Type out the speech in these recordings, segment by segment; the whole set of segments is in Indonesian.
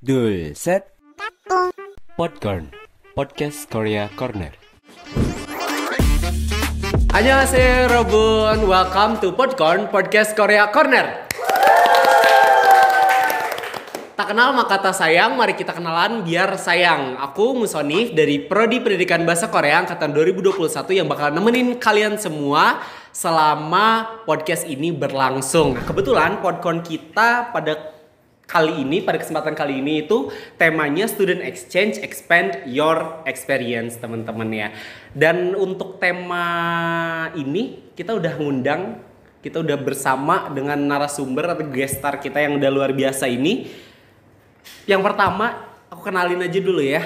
둘, 셋. Podcorn, Podcast Korea Corner. Annyeonghaseyo 여러분, welcome to Podcorn, Podcast Korea Corner. Tak kenal maka tak sayang, mari kita kenalan biar sayang. Aku Musonif dari Prodi Pendidikan Bahasa Korea Angkatan 2021 yang bakal nemenin kalian semua selama podcast ini berlangsung. Nah, kebetulan Podcorn kita pada kesempatan kali ini itu temanya Student Exchange Expand Your Experience, teman-teman ya. Dan untuk tema ini kita udah bersama dengan narasumber atau guest star kita yang udah luar biasa ini. Yang pertama aku kenalin aja dulu ya.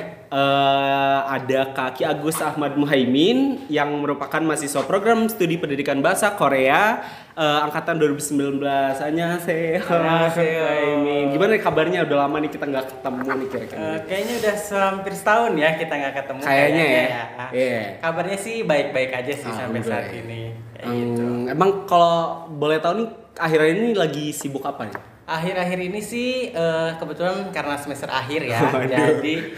Ada Kak Ki Agus Ahmad Muhaimin yang merupakan mahasiswa program studi pendidikan bahasa Korea angkatan 2019. Annyeonghaseyo. Muhaimin. Gimana kabarnya? Udah lama nih kita nggak ketemu nih kira-kira. Kayaknya udah hampir setahun ya kita nggak ketemu. Kayaknya ya. Yeah. Kabarnya sih baik-baik aja sih sampai saat ini. Gitu. Emang kalau boleh tahu nih akhir-akhir ini lagi sibuk apa nih? Akhir-akhir ini sih kebetulan karena semester akhir ya. Jadi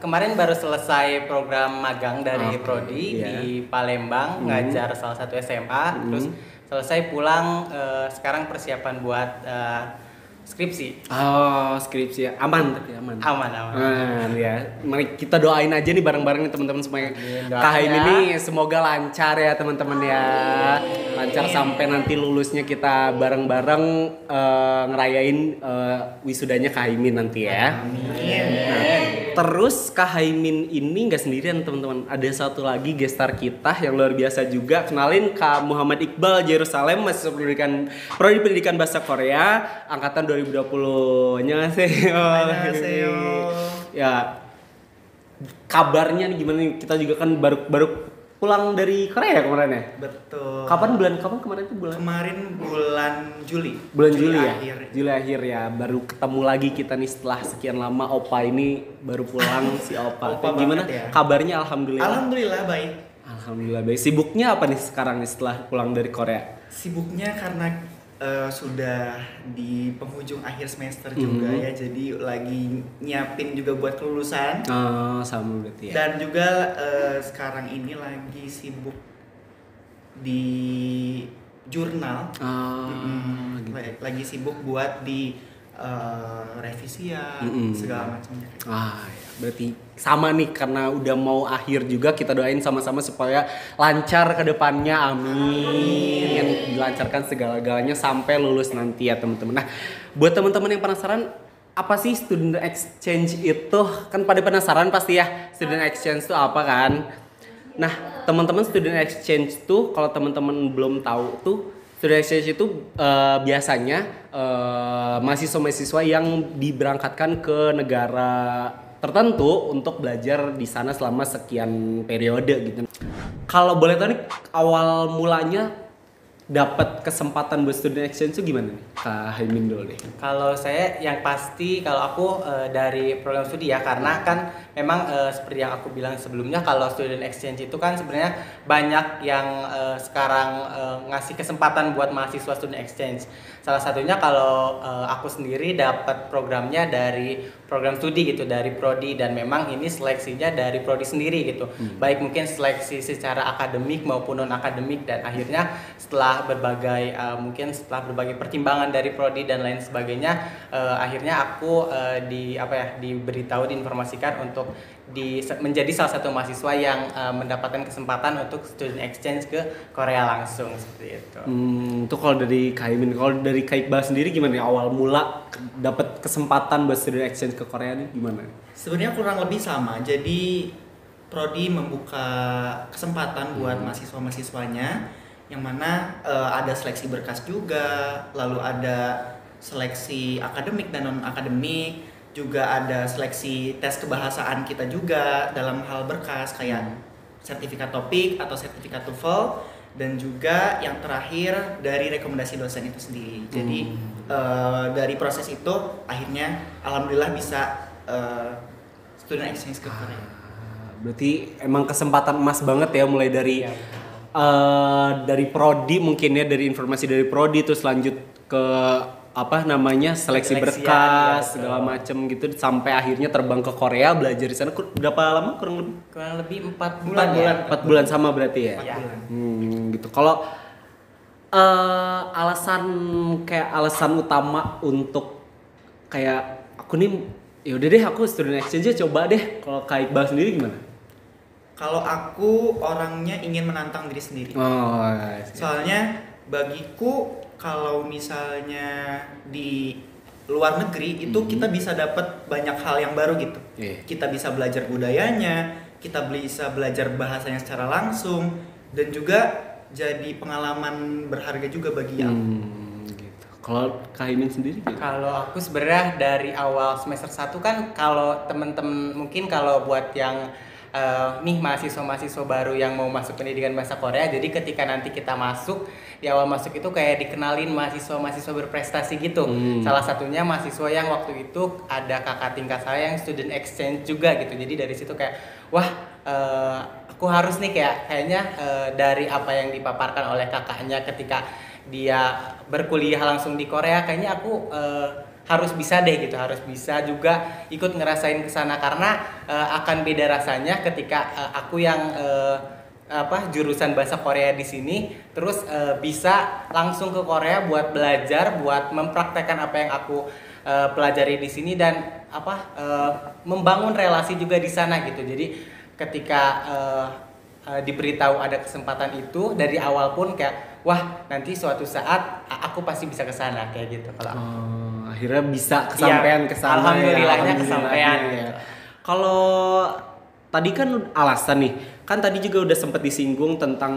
kemarin baru selesai program magang dari Prodi di Palembang, ngajar salah satu SMA. Terus selesai pulang, sekarang persiapan buat skripsi. Oh, skripsi ya. Aman tapi aman. Aman. Ya. Mari kita doain aja nih bareng-bareng nih teman-teman semuanya. Kahim ini semoga lancar ya teman-teman ya. Lancar sampai nanti lulusnya kita bareng-bareng ngerayain wisudanya Kahimin nanti ya. Nah, terus Kahimin ini nggak sendirian teman-teman. Ada satu lagi guest star kita yang luar biasa juga. Kenalin Kak Muhammad Iqbal Jerusalem, mahasiswa Prodi Pendidikan Bahasa Korea angkatan 2020. Annyeonghaseyo. Ya. Kabarnya nih gimana nih? Kita juga kan baru pulang dari Korea kemarin ya? Betul. Kapan kemarin itu bulan? Kemarin bulan Juli. Bulan Juli ya? Akhir. Juli akhir ya. Baru ketemu lagi kita nih setelah sekian lama. Opa ini baru pulang si Opa. Gimana ya? Kabarnya? Alhamdulillah. Alhamdulillah baik. Alhamdulillah baik. Sibuknya apa nih sekarang nih setelah pulang dari Korea? Sibuknya karena sudah di penghujung akhir semester juga ya. Jadi lagi nyiapin juga buat kelulusan. Oh, sama berarti ya. Dan juga sekarang ini lagi sibuk di jurnal. Gitu. Lagi sibuk buat di revisian segala macamnya. Ya. Berarti sama nih karena udah mau akhir juga, kita doain sama-sama supaya lancar ke depannya, amin. Dilancarkan segala-galanya sampai lulus nanti ya teman-teman. Nah, buat teman-teman yang penasaran apa sih student exchange itu? Kan pada penasaran pasti ya, student exchange itu apa kan? Nah, teman-teman student exchange tuh kalau teman-teman belum tahu tuh, student exchange itu biasanya mahasiswa-mahasiswa yang diberangkatkan ke negara tertentu untuk belajar di sana selama sekian periode gitu. Kalau boleh tahu nih awal mulanya dapat kesempatan buat student exchange itu gimana nih? Kak Haimin dulu deh. Kalau saya yang pasti kalau aku dari program studi ya, karena kan memang seperti yang aku bilang sebelumnya, kalau student exchange itu kan sebenarnya banyak yang sekarang ngasih kesempatan buat mahasiswa student exchange. Salah satunya kalau aku sendiri dapat programnya dari program studi gitu, dari Prodi, dan memang ini seleksinya dari Prodi sendiri gitu. Baik mungkin seleksi secara akademik maupun non akademik, dan akhirnya setelah berbagai pertimbangan dari Prodi dan lain sebagainya, akhirnya aku diberitahu, diinformasikan untuk menjadi salah satu mahasiswa yang mendapatkan kesempatan untuk student exchange ke Korea langsung seperti itu. Itu kalau dari Kaimin, kalau dari Kak Iqbal sendiri gimana nih awal mula dapat kesempatan buat student exchange ke Korea nih gimana? Sebenarnya kurang lebih sama. Jadi Prodi membuka kesempatan buat mahasiswa-mahasiswanya, yang mana ada seleksi berkas juga, lalu ada seleksi akademik dan non akademik, juga ada seleksi tes kebahasaan kita juga dalam hal berkas kayak sertifikat topik atau sertifikat TOEFL, dan juga yang terakhir dari rekomendasi dosen itu sendiri. Jadi dari proses itu akhirnya alhamdulillah bisa student exchange ke Korea. Berarti emang kesempatan emas banget ya, mulai dari dari Prodi mungkin ya, dari informasi dari Prodi terus lanjut ke apa namanya seleksi Seleksian, berkas iya, segala macem gitu sampai akhirnya terbang ke Korea belajar di sana berapa lama kurang lebih? Kurang lebih 4 bulan ya. 4 bulan sama berarti ya? Iya. Gitu. Kalau alasan utama untuk kayak aku nih ya udah deh aku student exchange coba deh. Kalau Kak Iqbal sendiri gimana? Kalau aku orangnya ingin menantang diri sendiri. Oh, Soalnya bagiku kalau misalnya di luar negeri itu kita bisa dapat banyak hal yang baru gitu. Iya. Kita bisa belajar budayanya, kita bisa belajar bahasanya secara langsung, dan juga jadi pengalaman berharga juga bagi aku. Gitu. Kalau Kak Imin sendiri gimana? Kalau aku sebenarnya dari awal semester 1 kan kalau temen-temen mungkin kalau buat yang nih mahasiswa-mahasiswa baru yang mau masuk pendidikan bahasa Korea, jadi ketika nanti kita masuk di awal masuk itu kayak dikenalin mahasiswa-mahasiswa berprestasi gitu. Salah satunya mahasiswa yang waktu itu ada kakak tingkat saya yang student exchange juga gitu. Jadi dari situ kayak wah aku harus nih kayaknya dari apa yang dipaparkan oleh kakaknya ketika dia berkuliah langsung di Korea, kayaknya aku harus bisa deh gitu, harus bisa juga ikut ngerasain kesana karena akan beda rasanya ketika aku yang jurusan bahasa Korea di sini terus bisa langsung ke Korea buat belajar, buat mempraktekkan apa yang aku pelajari di sini dan membangun relasi juga di sana gitu. Jadi ketika diberitahu ada kesempatan itu dari awal pun kayak wah nanti suatu saat aku pasti bisa ke sana kayak gitu kalau akhirnya bisa kesampaian iya, ke sana. alhamdulillahnya kesampaian ya. gitu. Kalau tadi kan alasan nih, kan tadi juga udah sempat disinggung tentang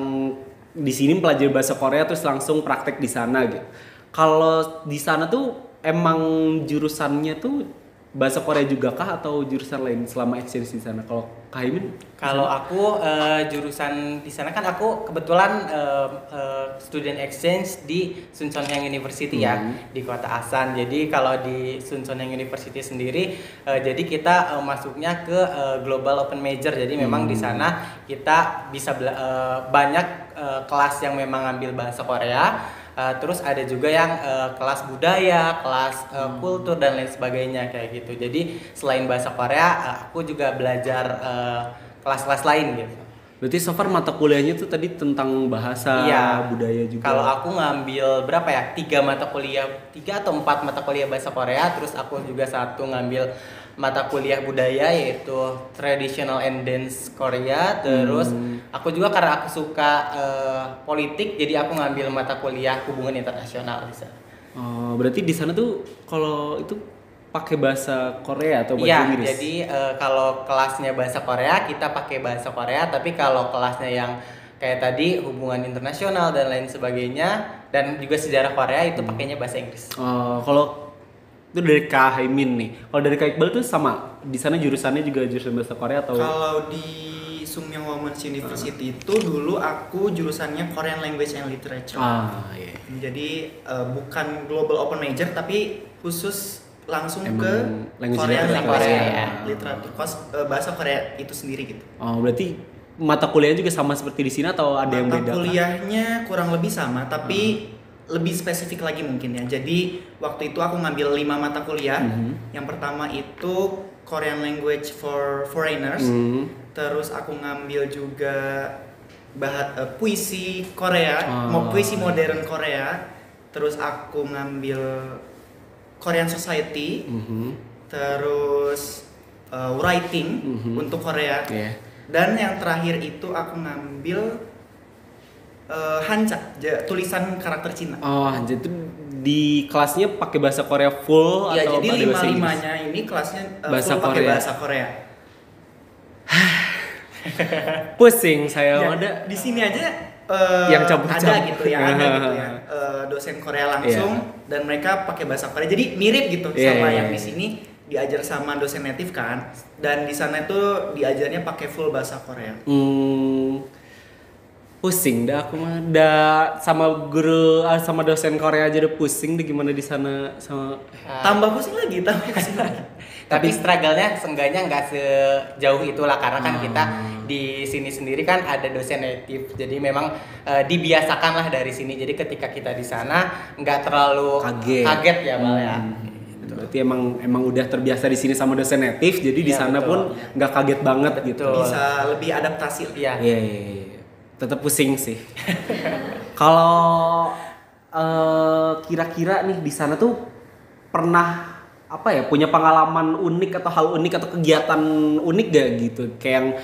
di sini pelajari bahasa Korea terus langsung praktek di sana gitu. Kalau di sana tuh emang jurusannya tuh bahasa Korea juga kah atau jurusan lain selama exchange di sana? Kalau Kak Imin? Kalau aku jurusan di sana kan aku kebetulan student exchange di Suncheonhyang University ya di Kota Asan. Jadi kalau di Suncheonhyang University sendiri jadi kita masuknya ke Global Open Major. Jadi memang di sana kita bisa banyak kelas yang memang ngambil bahasa Korea. Terus ada juga yang kelas budaya, kelas kultur dan lain sebagainya kayak gitu. Jadi selain bahasa Korea, aku juga belajar kelas-kelas lain gitu. Berarti so far mata kuliahnya tuh tadi tentang bahasa, budaya juga. Kalau aku ngambil berapa ya? 3 atau 4 mata kuliah bahasa Korea, terus aku juga satu ngambil mata kuliah budaya yaitu Traditional and Dance Korea. Terus aku juga karena aku suka politik, jadi aku ngambil mata kuliah hubungan internasional di sana. Oh, berarti di sana tuh kalau itu pakai bahasa Korea atau bahasa Inggris? Iya, jadi kalau kelasnya bahasa Korea kita pakai bahasa Korea, tapi kalau kelasnya yang kayak tadi hubungan internasional dan lain sebagainya dan juga sejarah Korea itu pakainya bahasa Inggris. Kalau itu dari Kak Haimin nih. Kalau dari Kak Iqbal tuh sama. Di sana jurusannya juga jurusan bahasa Korea atau? Kalau di Sungmyung Women's University itu dulu aku jurusannya Korean Language and Literature. Iya. Jadi bukan Global Open Major tapi khusus langsung ke language Korean Language Korea, and ya. Literature. Bahasa Korea itu sendiri gitu. Oh, berarti mata kuliahnya juga sama seperti di sini atau ada yang beda? Mata kuliahnya kurang lebih sama tapi lebih spesifik lagi mungkin ya. Jadi waktu itu aku ngambil 5 mata kuliah. Yang pertama itu Korean Language for Foreigners. Terus aku ngambil juga puisi Korea, puisi modern Korea. Terus aku ngambil Korean Society. Terus writing untuk Korea. Yeah. Dan yang terakhir itu aku ngambil Hancha, tulisan karakter Cina. Oh, jadi itu di kelasnya pakai bahasa Korea full Iya, atau jadi pakai bahasa Inggris? 5-5-nya ini kelasnya Bahasa full pakai Korea. bahasa Korea. Pusing saya Ya, ada di sini aja yang campur-campur. ada gitu ya, dosen Korea langsung dan mereka pakai bahasa Korea. Jadi mirip gitu sama yang di sini diajar sama dosen native kan. Dan di sana tuh diajarnya pakai full bahasa Korea. Pusing dah aku mah sama guru sama dosen Korea aja udah pusing deh gimana di sana sama Tambah pusing lagi. Tapi struggle-nya seenggaknya nggak sejauh itulah karena kan kita di sini sendiri kan ada dosen native. Jadi memang dibiasakan lah dari sini. Jadi ketika kita di sana nggak terlalu kaget ya, Bal ya. Berarti emang udah terbiasa di sini sama dosen native, jadi di sana pun nggak kaget banget gitu. Bisa lebih adaptasi. Iya. Iya. Tetap pusing sih. Kalau kira-kira nih di sana tuh pernah punya pengalaman unik atau hal unik atau kegiatan unik gak gitu, kayak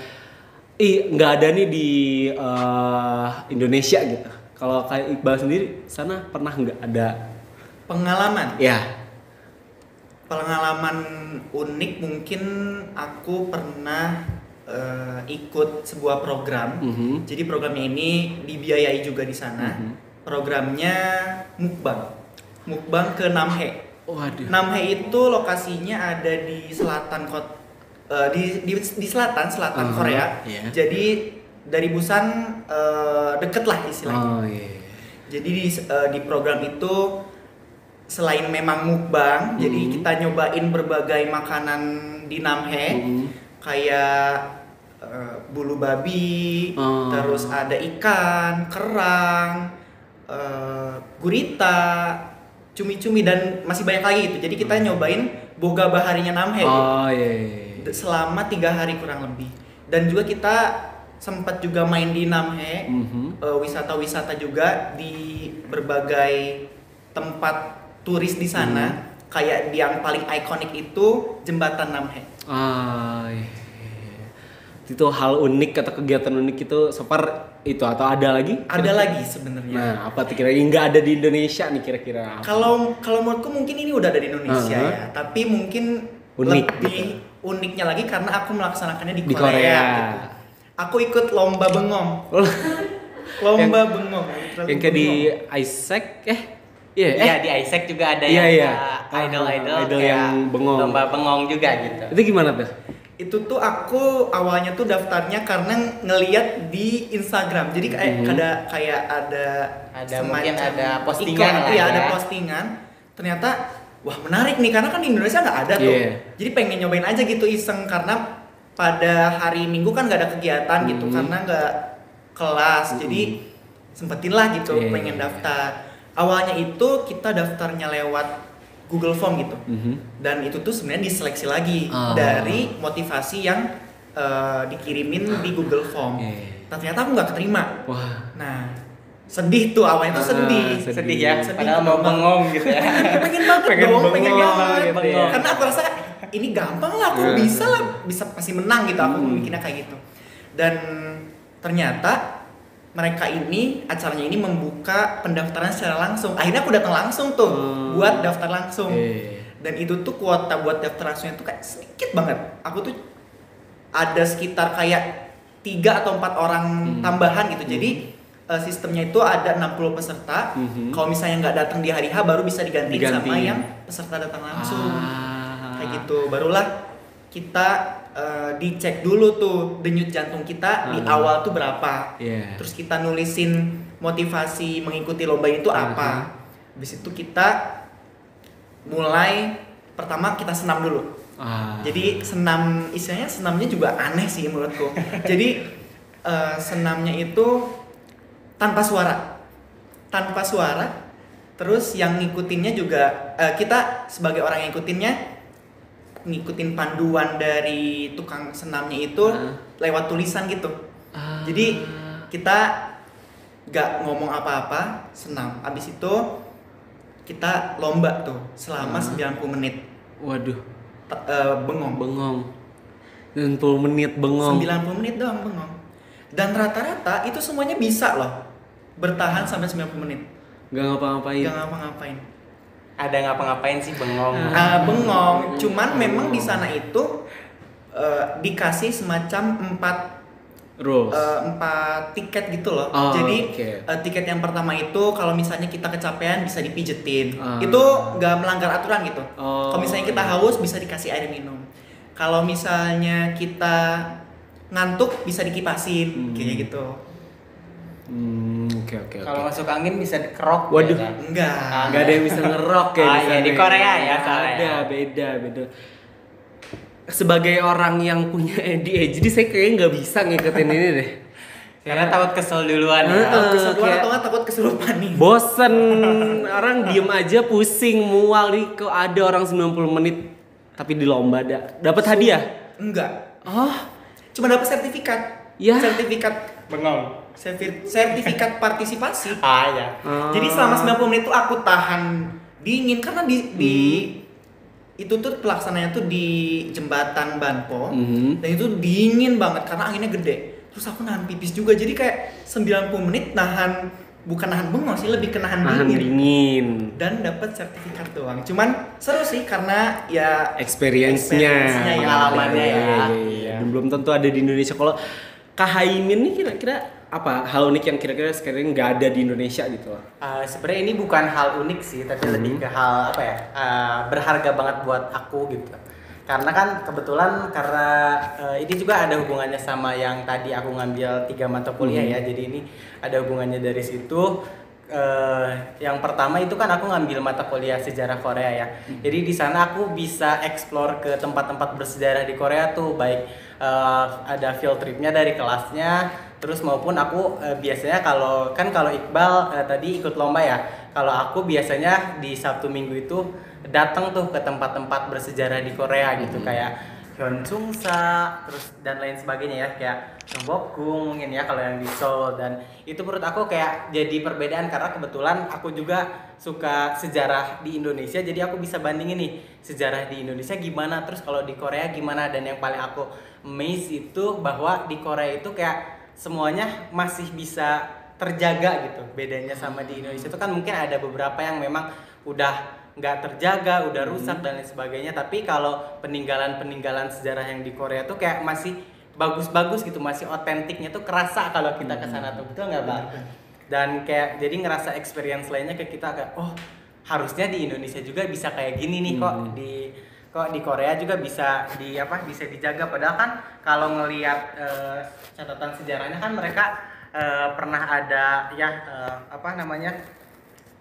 yang nggak ada nih di Indonesia gitu. Kalau kayak Iqbal sendiri sana pernah nggak ada Pengalaman? ya? Pengalaman unik mungkin aku pernah ikut sebuah program. Jadi programnya ini dibiayai juga di sana. Programnya mukbang ke Namhae. Waduh. Namhae itu lokasinya ada di selatan di selatan Korea. Iya. Jadi dari Busan deket lah istilahnya. Oh iya. Jadi di program itu selain memang mukbang, jadi kita nyobain berbagai makanan di Namhae, kayak bulu babi, terus ada ikan, kerang, gurita, cumi-cumi dan masih banyak lagi gitu. Jadi kita nyobain boga baharinya Namhae selama 3 hari kurang lebih. Dan juga kita sempat juga main di Namhae, wisata-wisata juga di berbagai tempat turis di sana. Kayak yang paling ikonik itu jembatan Namhae. Itu hal unik atau kegiatan unik itu so far itu atau ada lagi? Ada lagi sebenarnya. Nah, apa tuh kira-kira nggak ada di Indonesia nih kira-kira? Kalau menurutku mungkin ini udah ada di Indonesia ya, tapi mungkin unik, lebih uniknya lagi karena aku melaksanakannya di Di Korea. Korea. Gitu. Aku ikut lomba bengong. Lomba bengong. Yang kayak di Isaac Iya, di Isaac juga ada idol yang bengong. Lomba bengong juga gitu. Itu gimana tuh? Itu tuh aku awalnya tuh daftarnya karena ngeliat di Instagram. Jadi kayak ada mungkin ada postingan iklan, lah iya, ya. ada postingan. Ternyata wah menarik nih karena kan di Indonesia nggak ada tuh. Jadi pengen nyobain aja gitu iseng karena pada hari Minggu kan nggak ada kegiatan gitu karena nggak kelas. Jadi sempetin lah gitu pengen daftar. Awalnya itu kita daftarnya lewat Google Form gitu. Dan itu tuh sebenarnya diseleksi lagi dari motivasi yang dikirimin di Google Form. Ternyata aku nggak keterima. Wah. Nah, sedih tuh awalnya tuh Sedih ya. Padahal mau bengong gitu ya. pengen banget. Gitu ya. Karena aku rasa ini gampang lah, aku bisa pasti menang gitu. Aku mikirnya kayak gitu. Dan ternyata acaranya ini membuka pendaftaran secara langsung. Akhirnya aku datang langsung tuh buat daftar langsung. Dan itu tuh kuota buat daftar langsungnya tuh kayak sedikit banget. Aku tuh ada sekitar kayak 3 atau 4 orang tambahan gitu. Jadi sistemnya itu ada 60 peserta. Kalau misalnya nggak datang di hari H baru bisa digantiin sama yang peserta datang langsung. Kayak gitu. Barulah kita dicek dulu tuh denyut jantung kita di awal tuh berapa. Terus kita nulisin motivasi mengikuti lomba itu apa. Habis itu kita mulai pertama kita senam dulu. Jadi istilahnya senamnya juga aneh sih menurutku. Jadi senamnya itu tanpa suara. Terus yang ngikutinnya juga kita sebagai orang yang ngikutin panduan dari tukang senamnya itu lewat tulisan gitu. Jadi kita gak ngomong apa-apa, senam. Abis itu kita lomba tuh selama 90 menit. Waduh. Bengong. 90 menit bengong. 90 menit doang bengong. Dan rata-rata itu semuanya bisa loh bertahan sampai 90 menit. Gak ngapa-ngapain. Ada ngapa-ngapain sih bengong? Bengong, cuman memang di sana itu dikasih semacam 4 tiket gitu loh. Jadi tiket yang pertama itu kalau misalnya kita kecapean bisa dipijetin. Itu nggak melanggar aturan gitu. Kalau misalnya kita haus bisa dikasih air minum. Kalau misalnya kita ngantuk bisa dikipasin kayak gitu. Oke. Kalau masuk angin bisa dikerok. Waduh, ya, kan? Enggak ada yang bisa ngerok ya. Iya, di Korea ya soalnya. Ada, beda. sebagai orang yang punya ADHD saya kayaknya nggak bisa ngikutin ini deh. Karena takut kesel duluan ya. Kesel duluan kayak atau nggak takut kesurupan nih. Bosen, orang diem aja pusing, mual nih. Kok ada orang 90 menit tapi di lomba dapat hadiah? Enggak. Oh, Cuma dapat sertifikat. Ya. Sertifikat Bengong. sertifikat partisipasi. Ya. Jadi selama 90 menit itu aku tahan dingin karena di itu tuh pelaksananya tuh di jembatan Banpo dan itu dingin banget karena anginnya gede. Terus aku nahan pipis juga. Jadi kayak 90 menit bukan nahan bengong sih, lebih ke nahan dingin. Dan dapat sertifikat doang. Cuman seru sih karena ya experience-nya yang pengalamannya ya. Iya. Dan belum tentu ada di Indonesia. Kalau Kak Haimin nih kira-kira apa hal unik yang kira-kira sekarang nggak ada di Indonesia gitu loh? Sebenarnya ini bukan hal unik sih, tapi lebih ke hal apa ya, berharga banget buat aku gitu. Karena kan kebetulan ini juga ada hubungannya sama yang tadi aku ngambil 3 mata kuliah ya. Jadi ini ada hubungannya dari situ. Yang pertama itu kan aku ngambil mata kuliah sejarah Korea ya. Jadi di sana aku bisa explore ke tempat-tempat bersejarah di Korea tuh, baik ada field tripnya dari kelasnya, terus maupun aku biasanya kalau Iqbal tadi ikut lomba ya. Kalau aku biasanya di Sabtu Minggu itu datang tuh ke tempat-tempat bersejarah di Korea gitu, kayak Gyeongchungsa, terus dan lain sebagainya ya, kayak Gyeongbokgung mungkin ya kalau yang di Seoul. Dan itu menurut aku kayak jadi perbedaan karena kebetulan aku juga suka sejarah di Indonesia, jadi aku bisa bandingin nih sejarah di Indonesia gimana, terus kalau di Korea gimana. Dan yang paling aku amazed itu bahwa di Korea itu kayak semuanya masih bisa terjaga gitu. Bedanya sama di Indonesia itu kan mungkin ada beberapa yang memang udah nggak terjaga, udah rusak dan lain sebagainya. Tapi kalau peninggalan sejarah yang di Korea tuh kayak masih bagus-bagus gitu, masih otentiknya tuh kerasa kalau kita kesana tuh, betul nggak Bang? Dan kayak jadi ngerasa experience lainnya ke kita kayak oh harusnya di Indonesia juga bisa kayak gini nih, kok di Korea juga bisa dijaga. Padahal kan kalau ngelihat catatan sejarahnya kan mereka pernah ada ya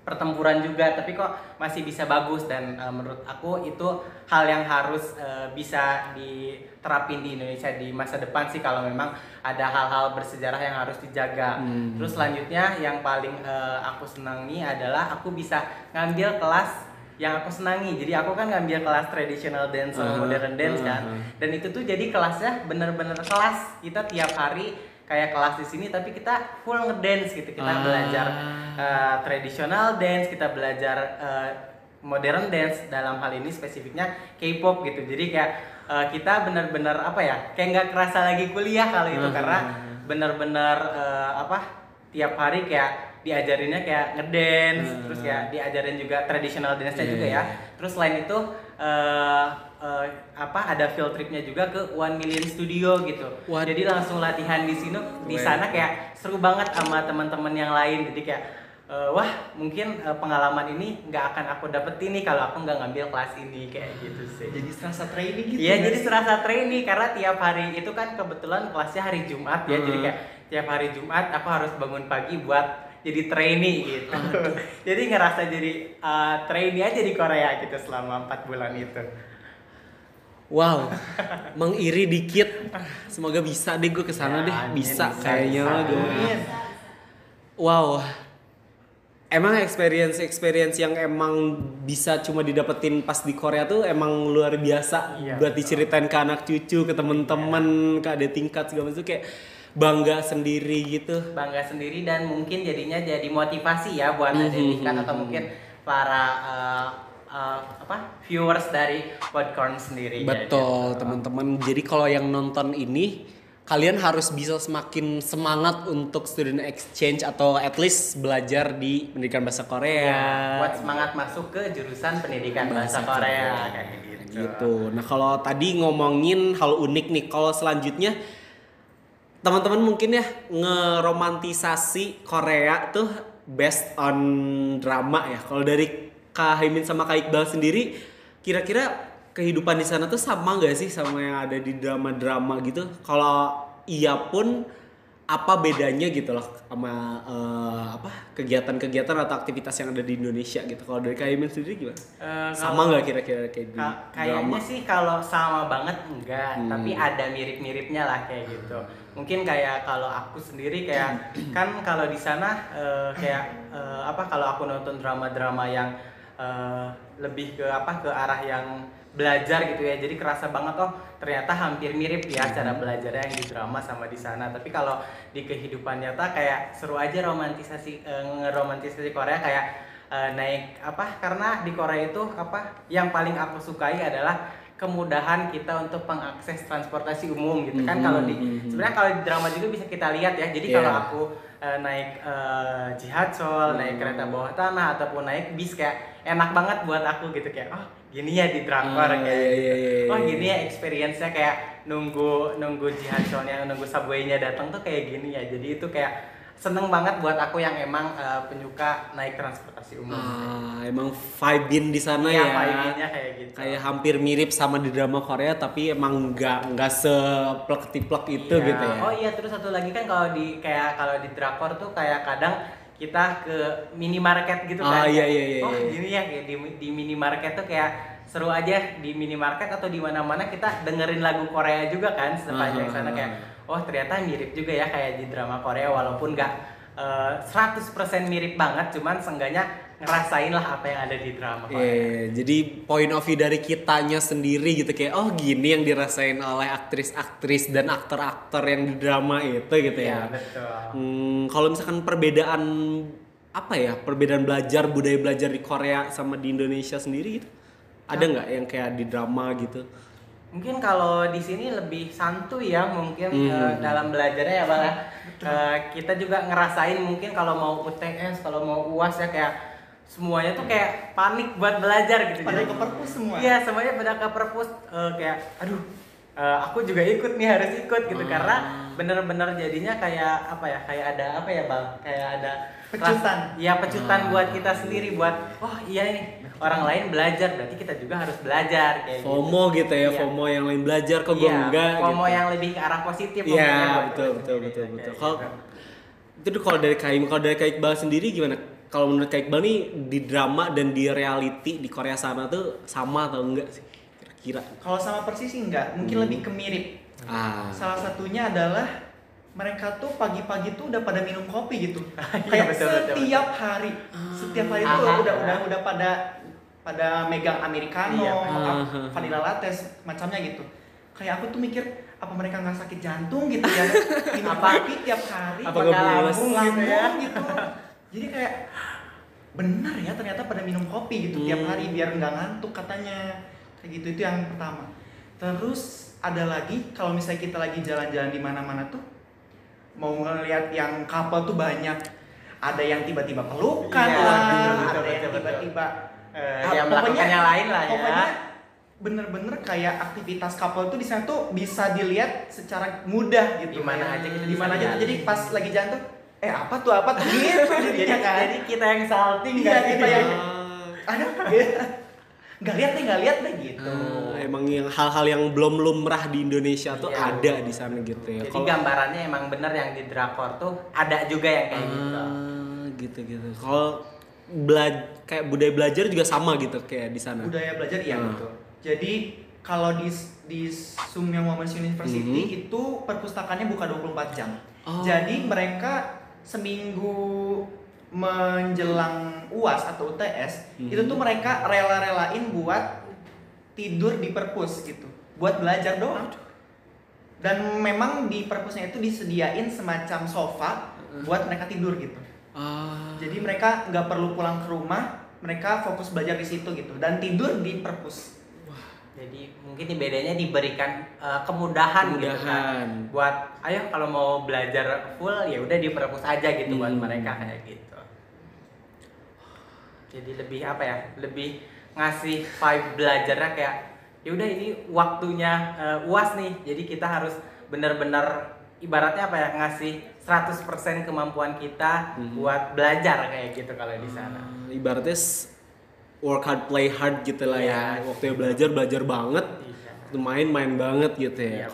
pertempuran juga, tapi kok masih bisa bagus. Dan menurut aku itu hal yang harus bisa diterapin di Indonesia di masa depan sih, kalau memang ada hal-hal bersejarah yang harus dijaga. Terus selanjutnya yang paling aku senangi adalah aku bisa ngambil kelas yang aku senangi. Jadi aku kan ngambil kelas traditional dance sama modern dance kan, dan itu tuh jadi kelasnya bener-bener kelas kita tiap hari kayak kelas di sini, tapi kita full ngedance gitu. Kita belajar traditional dance, kita belajar modern dance, dalam hal ini spesifiknya K-pop gitu. Jadi kayak kita bener-bener kayak nggak kerasa lagi kuliah kalau itu, karena bener-bener tiap hari kayak diajarinnya kayak ngedance, terus ya diajarin juga traditional dance-nya juga ya. Terus selain itu ada field tripnya juga ke 1 Million Studio gitu. Jadi langsung latihan di sini, di sana kayak seru banget sama teman-teman yang lain. Jadi kayak wah mungkin pengalaman ini nggak akan aku dapetin nih kalau aku nggak ngambil kelas ini, kayak gitu sih. Jadi serasa training gitu. Iya, jadi serasa training karena tiap hari itu kan kebetulan kelasnya hari Jumat ya. Jadi kayak tiap hari Jumat aku harus bangun pagi buat jadi trainee gitu. Jadi ngerasa jadi trainee aja di Korea gitu selama 4 bulan itu. Wow, mengiri dikit. Semoga bisa deh gue kesana deh, bisa kayaknya lah gue. Wow, emang experience yang emang bisa cuma didapetin pas di Korea tuh emang luar biasa. Buat diceritain ke anak cucu, ke temen-temen, ke adik tingkat segala macam, kayak bangga sendiri gitu. Bangga sendiri dan mungkin jadinya jadi motivasi ya buat adik tingkat atau mungkin para viewers dari Popcorn sendiri. Betul, teman-teman. Jadi kalau yang nonton ini, kalian harus bisa semakin semangat untuk student exchange atau at least belajar di pendidikan bahasa Korea. Buat semangat masuk ke jurusan pendidikan bahasa Korea kayak gitu. Nah, kalau tadi ngomongin hal unik nih, kalau selanjutnya teman-teman mungkin ya ngeromantisasi Korea tuh based on drama ya. Kalau dari Kak Haimin sama Kak Iqbal sendiri, kira-kira kehidupan di sana tuh sama nggak sih sama yang ada di drama-drama gitu? Kalau iya pun apa bedanya gitu loh sama kegiatan-kegiatan atau aktivitas yang ada di Indonesia gitu. Kalau dari Kak Imin sendiri gimana? Sama nggak kira-kira kayak di kayaknya drama? sih kalau sama banget enggak, tapi ada mirip-miripnya lah kayak gitu. Mungkin kayak kalau aku sendiri kayak kan kalau di sana kalau aku nonton drama-drama yang lebih ke arah yang belajar gitu ya, jadi kerasa banget ternyata hampir mirip ya cara belajarnya yang di drama sama di sana. Tapi kalau di kehidupan nyata kayak seru aja ngeromantisasi Korea kayak naik karena di Korea itu yang paling aku sukai adalah kemudahan kita untuk mengakses transportasi umum gitu kan. Kalau sebenarnya kalau di drama juga bisa kita lihat ya. Jadi kalau aku naik Jihacheol, naik kereta bawah tanah ataupun naik bis kayak enak banget buat aku gitu, kayak gini ya di drakor kayak gitu. Gini ya experience-nya kayak nunggu Jihacheolnya, nunggu subway-nya datang tuh kayak gini ya. Jadi itu kayak seneng banget buat aku yang emang penyuka naik transportasi umum. Emang vibe-in di sana ya. Vibe-innya kayak gitu. Kayak hampir mirip sama di drama Korea tapi emang nggak seplek-tiplek itu gitu ya. Oh iya, terus satu lagi kan kalau di drakor tuh kayak kadang kita ke minimarket gitu kan. Iya. Gini ya kayak di minimarket tuh kayak seru aja. Di minimarket atau di mana-mana kita dengerin lagu Korea juga kan sepanjang sana kayak ternyata mirip juga ya kayak di drama Korea, walaupun nggak 100% mirip banget, cuman seenggaknya ngerasain lah apa yang ada di drama Korea. Jadi point of view dari kitanya sendiri gitu kayak gini yang dirasain oleh aktris-aktris dan aktor-aktor yang di drama itu gitu ya. Betul. Kalau misalkan perbedaan budaya belajar di Korea sama di Indonesia sendiri gitu, ada nggak yang kayak di drama gitu? Mungkin kalau di sini lebih santuy ya mungkin dalam belajarnya ya Bang. Kita juga ngerasain mungkin kalau mau UTS, kalau mau UAS ya kayak semuanya tuh kayak panik buat belajar gitu. Pada ke perpus semua. Iya, semuanya pada ke perpus kayak aku juga ikut nih, harus ikut gitu karena bener-bener jadinya kayak Bang? Kayak ada pecutan. Pecutan buat kita sendiri buat iya nih. Orang lain belajar, berarti kita juga harus belajar kayak FOMO gitu ya, Iya. FOMO yang lain belajar kok gue enggak FOMO gitu. yang lebih ke arah positif. Iya, betul. Kalau itu kalau dari Kak Iqbal sendiri gimana? Kalau menurut Kak Iqbal nih di drama dan di reality di Korea sana tuh sama atau enggak sih kira-kira? Kalau sama persis sih enggak, mungkin lebih ke mirip. Salah satunya adalah mereka tuh pagi-pagi tuh udah pada minum kopi gitu. Kayak setiap hari itu udah pada megang americano, vanilla latte macamnya gitu. Kayak aku tuh mikir apa mereka nggak sakit jantung gitu ya, minum kopi tiap hari, apa lambung gitu. Jadi kayak benar ya ternyata pada minum kopi gitu tiap hari biar nggak ngantuk katanya. Kayak gitu, itu yang pertama. Terus ada lagi kalau misalnya kita lagi jalan-jalan di mana-mana tuh mau ngelihat yang couple tuh banyak. Ada yang tiba-tiba pelukan ada yang tiba-tiba yang melakukan yang lain lah ya. Pokoknya bener-bener kayak aktivitas couple tuh di sana tuh bisa dilihat secara mudah gitu. Di mana aja kita di mana aja tuh. Jadi pas lagi jalan tuh apa tuh gitu jadinya kan. Jadi kita yang salting kita yang ada nggak lihat deh gitu. Emang yang hal-hal yang belum lumrah di Indonesia tuh ada di sana gitu ya. Jadi gambarannya emang bener yang di drakor tuh ada juga yang kayak gitu. Gitu. Kalau kayak budaya belajar juga sama gitu kayak di sana. Budaya belajar betul. Jadi kalau di Sungmyung Women's University itu perpustakaannya buka 24 jam. Jadi mereka seminggu menjelang UAS atau UTS itu tuh mereka rela-relain buat tidur di perpus gitu, buat belajar doang. Dan memang di perpusnya itu disediain semacam sofa buat mereka tidur gitu. Jadi mereka nggak perlu pulang ke rumah, mereka fokus belajar di situ gitu dan tidur di perpus. Jadi mungkin bedanya diberikan kemudahan gitu kan. Buat kalau mau belajar full ya udah di perpus aja gitu buat mereka kayak gitu. Jadi lebih lebih ngasih vibe belajarnya kayak ya udah ini waktunya UAS nih. Jadi kita harus benar-benar ibaratnya ngasih 100% kemampuan kita buat belajar kayak gitu kalau di sana. Ibaratnya work hard play hard gitu lah ya. Waktunya belajar banget, main banget gitu ya.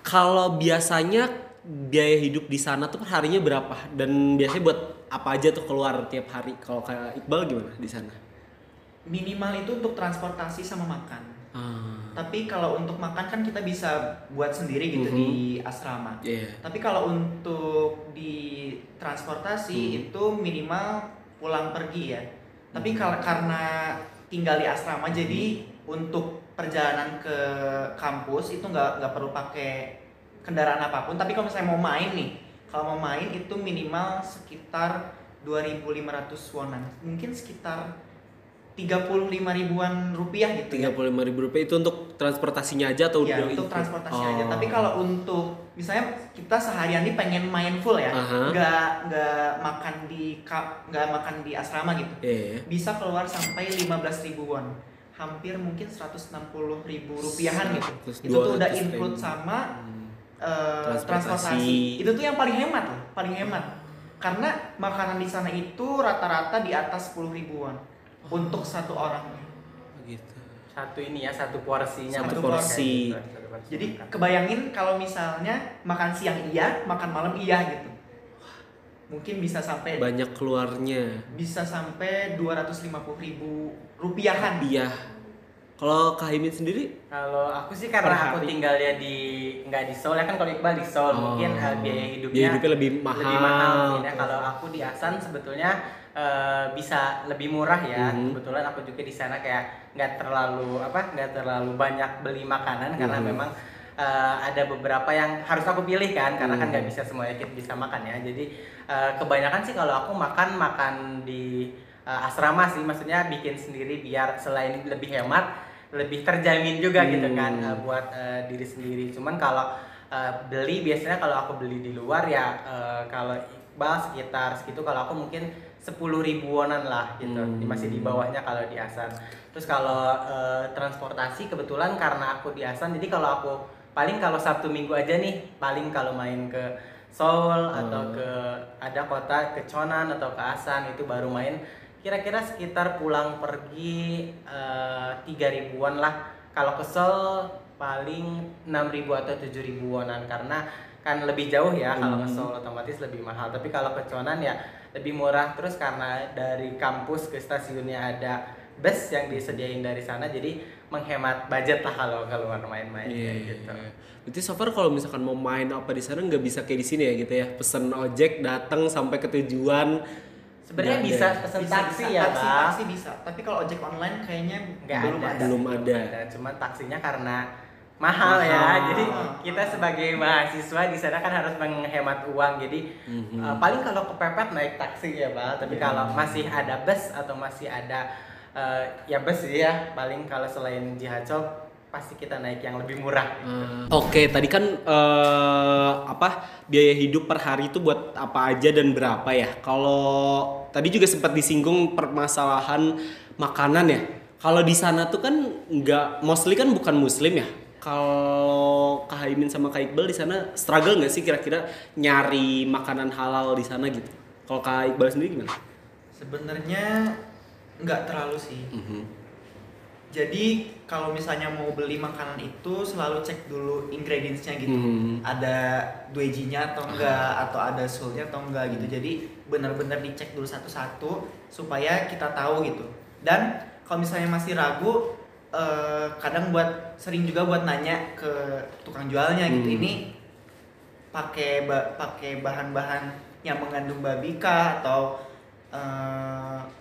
Kalau biasanya biaya hidup di sana tuh perharinya berapa? Dan biasanya buat apa aja tuh keluar tiap hari? Kalau kayak Iqbal gimana di sana? Minimal itu untuk transportasi sama makan. Tapi kalau untuk makan kan kita bisa buat sendiri gitu di asrama. Tapi kalau untuk di transportasi itu minimal pulang pergi ya. Tapi karena tinggal di asrama jadi untuk perjalanan ke kampus itu nggak perlu pakai kendaraan apapun. Tapi kalau misalnya mau main nih, kalau mau main itu minimal sekitar 2.500 wonan, mungkin sekitar 35 ribuan rupiah gitu. 35 ribu rupiah itu untuk transportasinya aja atau ya, untuk transportasi aja. Tapi kalau untuk misalnya kita seharian ini pengen main full ya, nggak makan di asrama gitu, bisa keluar sampai 15.000 won, hampir mungkin 160 ribu rupiahan gitu. Itu tuh udah include sama transportasi. Itu tuh yang paling hemat loh, paling hemat. Karena makanan di sana itu rata-rata di atas 10 ribuan untuk satu orang. Gitu. Satu porsinya. Satu porsi. Jadi kebayangin kalau misalnya makan siang iya, makan malam iya gitu. Mungkin bisa sampai banyak keluarnya. Bisa sampai 250 ribu rupiahan. Iya. Kalau Kak Imin sendiri? Kalau aku sih karena aku tinggalnya nggak di Seoul ya kan, kalau Iqbal di Seoul mungkin biaya hidupnya lebih mahal. Ya. Kalau aku di Asan sebetulnya bisa lebih murah ya. Kebetulan aku juga di sana kayak nggak terlalu banyak beli makanan karena memang ada beberapa yang harus aku pilih kan, karena kan nggak bisa semuanya kita bisa makan ya. Jadi kebanyakan sih kalau aku makan di asrama sih, maksudnya bikin sendiri biar selain lebih hemat, lebih terjamin juga gitu kan buat diri sendiri. Cuman kalau beli biasanya kalau aku beli di luar ya kalau Iqbal sekitar segitu, kalau aku mungkin 10 ribuanan lah gitu, masih di bawahnya kalau di Asan. Terus kalau transportasi kebetulan karena aku di Asan, jadi kalau aku paling kalau Sabtu Minggu aja nih, paling kalau main ke Seoul atau ke ada kota ke Cheonan atau ke Asan itu baru main kira-kira sekitar pulang pergi 3 ribuan lah. Kalau ke Seoul paling 6 ribu atau 7 ribuanan karena kan lebih jauh ya. Kalau ke Seoul otomatis lebih mahal, tapi kalau ke Cheonan ya lebih murah. Terus karena dari kampus ke stasiunnya ada bus yang disediain dari sana, jadi menghemat budget lah kalau keluar main-main gitu. Berarti so far kalau misalkan mau main apa di sana nggak bisa kayak di sini ya gitu ya, pesen ojek datang sampai ke tujuan. Sebenarnya bisa pesen taksi ya, Bang. Taksi bisa, tapi kalau ojek online kayaknya belum ada. Cuman taksinya karena mahal ya. Jadi kita sebagai mahasiswa di sana kan harus menghemat uang. Jadi paling kalau kepepet naik taksi ya, Bang. Tapi kalau masih ada bus atau masih ada ya bus ya, paling kalau selain Jihacho pasti kita naik yang lebih murah. Oke, tadi kan biaya hidup per hari itu buat apa aja dan berapa ya? Kalau tadi juga sempat disinggung permasalahan makanan ya. Kalau di sana tuh kan mostly kan bukan muslim ya. Kalau Kak Haimin sama Kak Iqbal di sana struggle nggak sih kira-kira nyari makanan halal di sana gitu? Kalau Kak Iqbal sendiri gimana? Sebenarnya nggak terlalu sih. Jadi kalau misalnya mau beli makanan itu selalu cek dulu ingredients-nya gitu. Ada duejinya atau enggak, atau ada sulnya atau enggak gitu. Jadi benar-benar dicek dulu satu-satu supaya kita tahu gitu. Dan kalau misalnya masih ragu, kadang sering juga buat nanya ke tukang jualnya gitu. Ini pakai bahan-bahan yang mengandung babi kah atau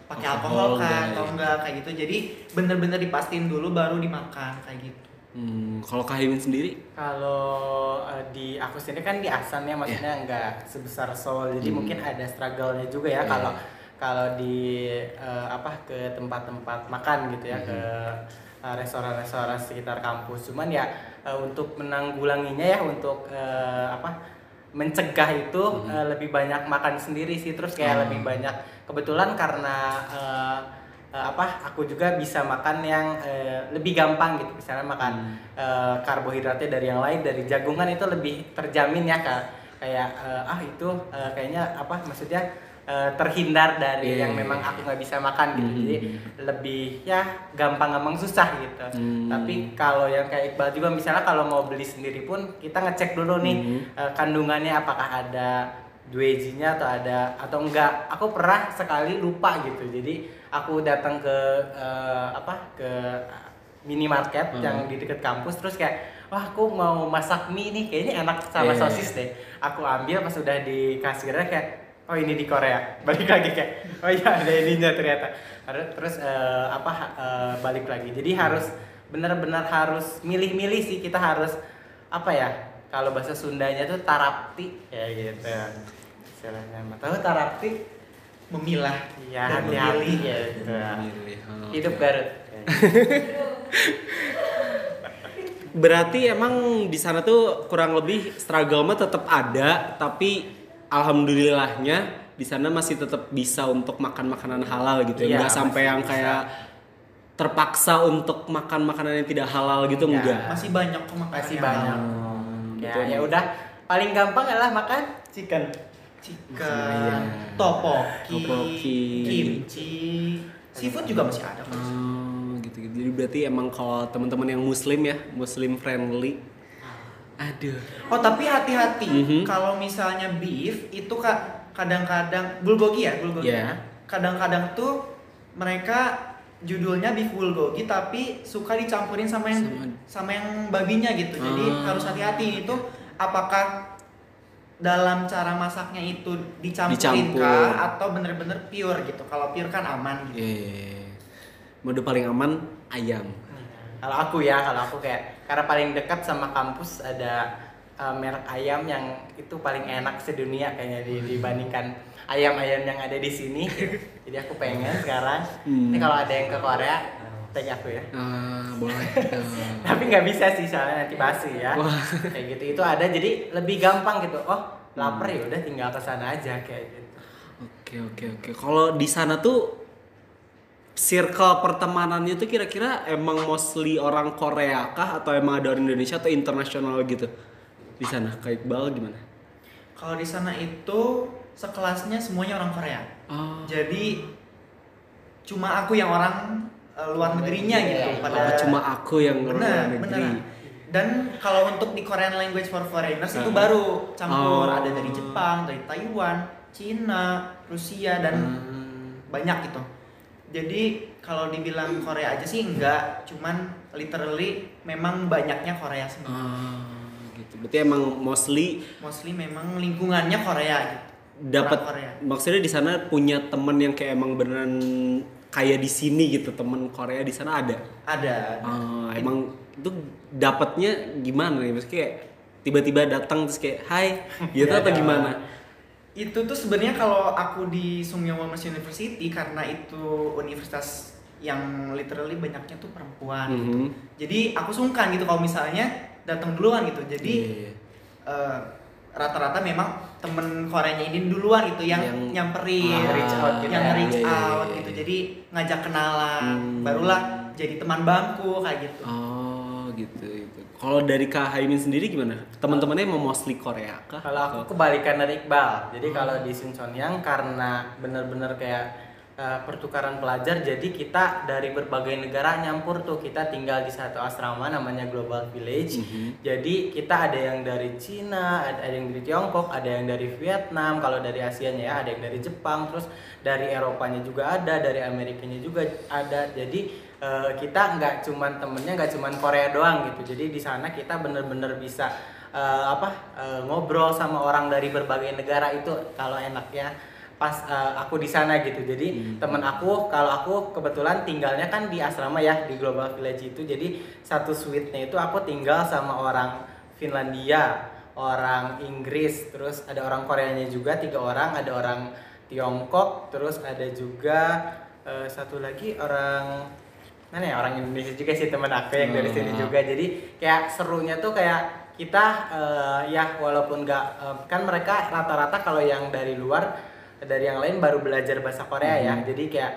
pakai alkohol kan atau enggak kayak gitu. Jadi bener-bener dipastiin dulu baru dimakan kayak gitu. Kalau Kak Haimin sendiri? Kalau di aku sendiri kan di Asan ya, maksudnya enggak sebesar Seoul. Jadi mungkin ada struggle-nya juga ya kalau di ke tempat-tempat makan gitu ya, ke restoran-restoran sekitar kampus. Cuman ya untuk menanggulanginya ya, untuk mencegah itu lebih banyak makan sendiri sih. Terus kayak lebih banyak, kebetulan karena aku juga bisa makan yang lebih gampang gitu. Misalnya makan karbohidratnya dari yang lain, dari jagungan itu lebih terjamin ya, kayak itu kayaknya maksudnya terhindar dari Iya. yang memang aku nggak bisa makan gitu. Jadi lebih ya gampang susah gitu. Tapi kalau yang kayak Iqbal juga misalnya kalau mau beli sendiri pun kita ngecek dulu nih kandungannya apakah ada Dwejinya atau enggak. Aku pernah sekali lupa gitu. Jadi aku datang ke ke minimarket yang di dekat kampus, terus kayak wah aku mau masak mie nih, kayaknya enak sama sosis deh. Aku ambil, pas udah di kasirnya kayak oh ini di Korea. Balik lagi kayak oh iya ada ininya ternyata. Terus balik lagi. Jadi harus benar-benar harus milih-milih sih, kita harus kalau bahasa Sundanya tuh tarapti ya gitu. Istilahnya tahu tarapti? Memilah. Iya, dan hati-hati memilih. gitu. Memilih. Hidup Garut. Berarti emang di sana tuh kurang lebih struggle mah tetap ada, tapi alhamdulillahnya di sana masih tetap bisa untuk makan makanan halal gitu ya. Iya, Enggak sampai masih yang bisa. kayak terpaksa untuk makan makanan yang tidak halal gitu enggak. Masih banyak kok makanan Masih yang banyak. halal. Ya udah, paling gampang adalah makan chicken. Chicken, topoki, kimchi, seafood juga masih ada kok. Gitu. Jadi berarti emang kalau teman-teman yang muslim ya, muslim friendly. Aduh. Oh tapi hati-hati Mhm. kalau misalnya beef itu kadang-kadang bulgogi ya. Yeah. Kadang-kadang tuh mereka judulnya beef bulgogi tapi suka dicampurin sama yang babinya gitu. Jadi harus hati-hati itu apakah dalam cara masaknya itu dicampurin Dicampur. kah atau bener-bener pure gitu. Kalau pure kan aman gitu. Mode paling aman ayam. Kalau aku kayak karena paling dekat sama kampus ada merek ayam yang itu paling enak sedunia kayaknya dibandingkan ayam-ayam yang ada di sini. Jadi aku pengen sekarang. Ini kalau ada yang ke Korea, tag aku ya. Boleh. Tapi nggak bisa sih soalnya nanti basi ya. Kayak gitu itu ada, jadi lebih gampang gitu. Oh lapar ya udah tinggal ke sana aja kayak gitu. Oke. Kalau di sana tuh circle pertemanannya tuh kira-kira emang mostly orang Korea kah atau emang ada orang Indonesia atau internasional gitu di sana? Kayak Iqbal gimana? Kalau di sana itu sekelasnya semuanya orang Korea. Jadi cuma aku yang orang luar negerinya gitu. Cuma aku yang luar negeri. Bener. Dan kalau untuk di Korean Language for Foreigners itu baru campur, ada dari Jepang, dari Taiwan, Cina, Rusia dan banyak gitu. Jadi kalau dibilang Korea aja sih enggak, cuman literally memang banyaknya Korea semua. Gitu. Berarti emang mostly memang lingkungannya Korea gitu. Dapat Korea. maksudnya di sana punya temen yang kayak emang beneran kayak di sini gitu, temen Korea di sana ada. Ada. Emang itu dapatnya gimana nih? Maksudnya kayak tiba-tiba datang terus kayak hai gitu atau gimana? Itu tuh sebenarnya kalau aku di Sungkyung Women's University karena itu universitas yang literally banyaknya tuh perempuan gitu. Jadi aku sungkan gitu kalau misalnya datang duluan gitu. Jadi rata-rata memang temen Koreanya ini duluan gitu yang nyamperin, reach out gitu yang ya. reach out gitu. Jadi ngajak kenalan, barulah jadi teman bangku kayak gitu. Gitu. Kalau dari Kak Haimin sendiri gimana? Teman-temannya mau mostly Korea kah? Kalau aku kebalikan dari Iqbal. Jadi kalau di Shincheongyang karena benar-benar kayak pertukaran pelajar, jadi kita dari berbagai negara nyampur tuh. Kita tinggal di satu asrama namanya Global Village. Jadi kita ada yang dari Cina, ada yang dari Tiongkok, ada yang dari Vietnam. Kalau dari Asianya ya ada yang dari Jepang, terus dari Eropanya juga ada, dari Amerikanya juga ada. Jadi kita nggak cuman temennya nggak cuman Korea doang gitu. Jadi di sana kita bener-bener bisa ngobrol sama orang dari berbagai negara. Itu kalau enaknya pas aku di sana gitu. Jadi temen aku, kalau aku kebetulan tinggalnya kan di asrama ya, di Global Village itu. Jadi satu suite-nya itu aku tinggal sama orang Finlandia, orang Inggris, terus ada orang Koreanya juga 3 orang, ada orang Tiongkok, terus ada juga satu lagi orang mana ya, orang Indonesia juga sih teman aku yang dari sini juga. Jadi kayak serunya tuh kayak kita ya walaupun kan mereka rata-rata kalau yang dari luar, dari yang lain baru belajar bahasa Korea ya. Jadi kayak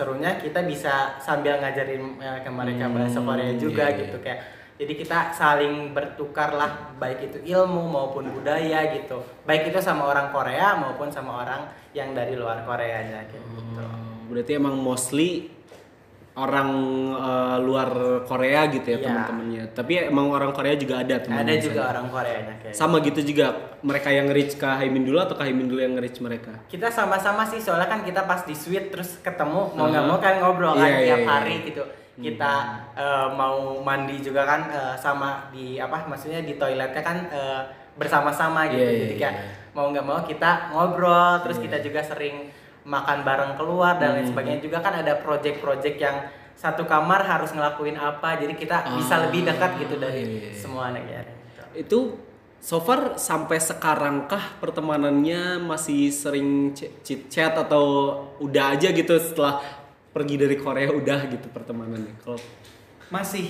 serunya kita bisa sambil ngajarin ke mereka bahasa Korea juga gitu. Kayak Jadi kita saling bertukar lah, baik itu ilmu maupun budaya gitu. Baik itu sama orang Korea maupun sama orang yang dari luar Koreanya kayak gitu. Berarti emang mostly orang luar Korea gitu ya, Iya. teman-temannya. Tapi emang orang Korea juga ada teman. Ada juga orang Koreanya kayak Sama gitu juga. Mereka yang nge-reach ke Haimin dulu atau ke Haimin dulu yang nge-reach mereka? kita sama-sama sih, soalnya kan kita pas di suite terus ketemu mau nggak mau kan ngobrol kan Iya, tiap iya, hari iya. gitu. Kita mau mandi juga kan sama di maksudnya di toiletnya kan bersama-sama gitu. Iya, Jadi iya, kayak iya. mau nggak mau kita ngobrol, terus kita juga sering makan bareng keluar dan lain sebagainya. Juga kan ada project-project yang satu kamar harus ngelakuin apa, jadi kita bisa lebih dekat gitu dari semua negara. Itu so far sampai sekarang kah pertemanannya masih sering chit-chat atau udah aja gitu setelah pergi dari Korea udah gitu pertemanannya? Kalau Masih.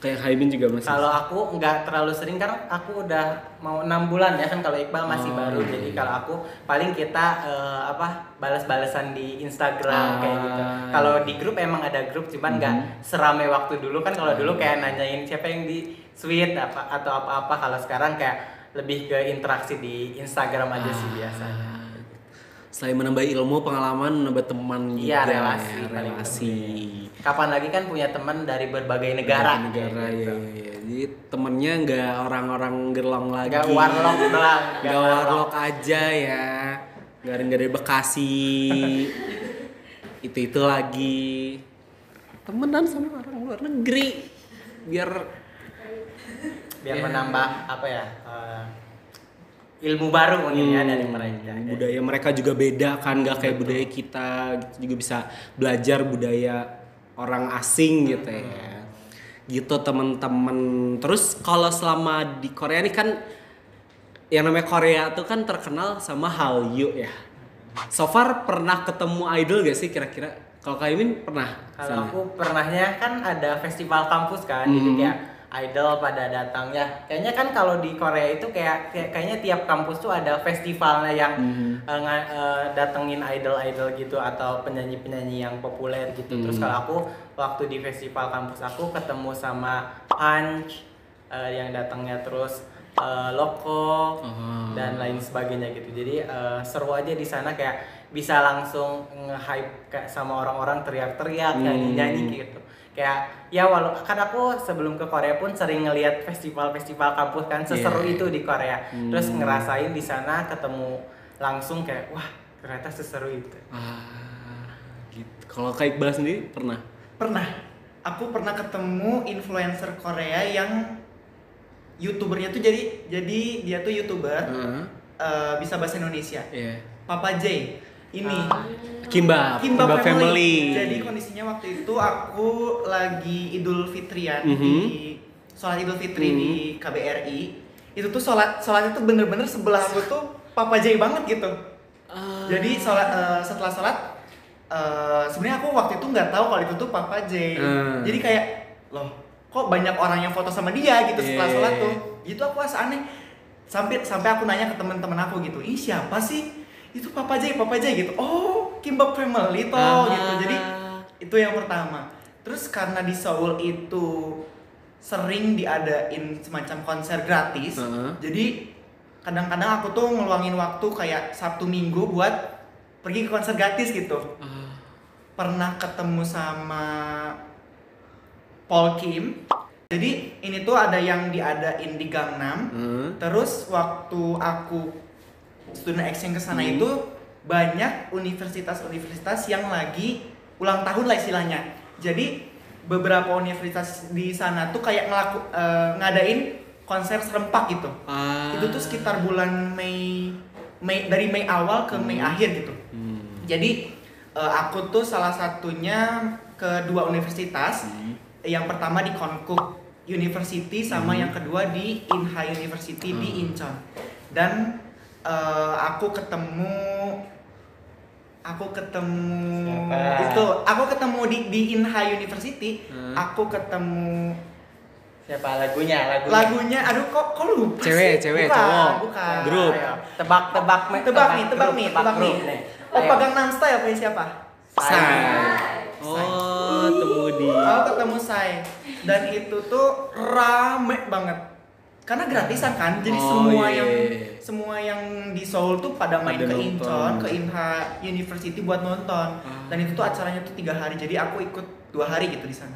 kayak Haimin juga masih. Kalau aku nggak terlalu sering karena aku udah mau 6 bulan ya kan, kalau Iqbal masih baru. Jadi kalau aku paling kita balas-balasan di Instagram kayak gitu. Kalau di grup emang ada grup, cuman nggak serame waktu dulu kan. Kalau dulu kayak nanyain siapa yang di suite atau apa-apa. Kalau sekarang kayak lebih ke interaksi di Instagram aja sih biasanya. Selain menambah ilmu, pengalaman, menambah teman Iya, juga relasi, ya, paling relasi. Kapan lagi kan punya teman dari berbagai negara. Negara gitu. ya. Jadi temennya nggak orang-orang gerlong lagi. Nggak warlock doang. Nggak warlock aja ya. Nggak ada dari Bekasi. itu lagi. Temenan sama orang luar negeri. Biar Menambah apa ya? Ilmu baru mungkin ya dari mereka. budaya mereka juga beda kan, nggak kayak budaya kita gitu, juga bisa belajar budaya orang asing gitu ya gitu teman-teman. Terus kalau selama di Korea ini kan yang namanya Korea tuh kan terkenal sama Hallyu ya. So far pernah ketemu idol gak sih kira-kira? Kalau Kak Imin pernah? Kalau aku pernahnya kan ada festival kampus kan, jadi kayak idol pada datang ya. Kayaknya kan kalau di Korea itu kayaknya tiap kampus tuh ada festivalnya yang datengin idol-idol gitu atau penyanyi-penyanyi yang populer gitu. Terus kalau aku waktu di festival kampus aku ketemu sama Punch yang datangnya, terus Loco dan lain sebagainya gitu. Jadi seru aja di sana, kayak bisa langsung nge-hype kayak sama orang-orang teriak-teriak, nyanyi-nyanyi gitu. Kayak ya kan aku sebelum ke Korea pun sering ngelihat festival-festival kampus kan, seseru itu di Korea. Terus ngerasain di sana ketemu langsung kayak wah ternyata seseru itu. Gitu. Kalau Kak Iqbal sendiri pernah? Pernah. Aku pernah ketemu influencer Korea yang YouTubernya tuh jadi dia tuh YouTuber bisa bahasa Indonesia. Papa J. Ini Kimbap family. Jadi kondisinya waktu itu aku lagi Idul Fitrian di sholat Idul Fitri di KBRI. Itu tuh sholatnya tuh bener-bener sebelah aku tuh Papa J banget gitu. Jadi setelah sholat sebenarnya aku waktu itu nggak tahu kalau itu tuh Papa J. Jadi kayak loh kok banyak orang yang foto sama dia gitu setelah sholat tuh. Gitu aku rasa aneh. Sampai aku nanya ke teman-teman aku gitu, "Ih, siapa sih?" Itu Papa J gitu. Oh, Kimbap family toh gitu. Jadi itu yang pertama. Terus karena di Seoul itu sering diadain semacam konser gratis. Jadi kadang-kadang aku tuh ngeluangin waktu kayak Sabtu Minggu buat pergi ke konser gratis gitu. Pernah ketemu sama Paul Kim. Jadi ini tuh ada yang diadain di Gangnam. Terus waktu aku student exchange ke sana itu banyak universitas-universitas yang lagi ulang tahun lah istilahnya. Jadi beberapa universitas di sana tuh kayak ngadain konser serempak gitu. Itu tuh sekitar bulan Mei dari Mei awal ke Mei akhir gitu. Jadi aku tuh salah satunya ke dua universitas. Yang pertama di Konkuk University sama yang kedua di Inha University di Incheon. Dan aku ketemu di Inha University. Aku ketemu Siapa lagunya? Aduh kok lupa Cewek, cowok. Bukan. Grup. Tebak nih. Gangnam Style punya siapa? Sai. Oh, temu Aku ketemu Sai dan itu tuh rame banget. Karena gratisan kan, jadi semua yang di Seoul tuh pada main ke Incheon, ke Inha University buat nonton. Dan itu tuh acaranya tuh 3 hari, jadi aku ikut 2 hari gitu di sana.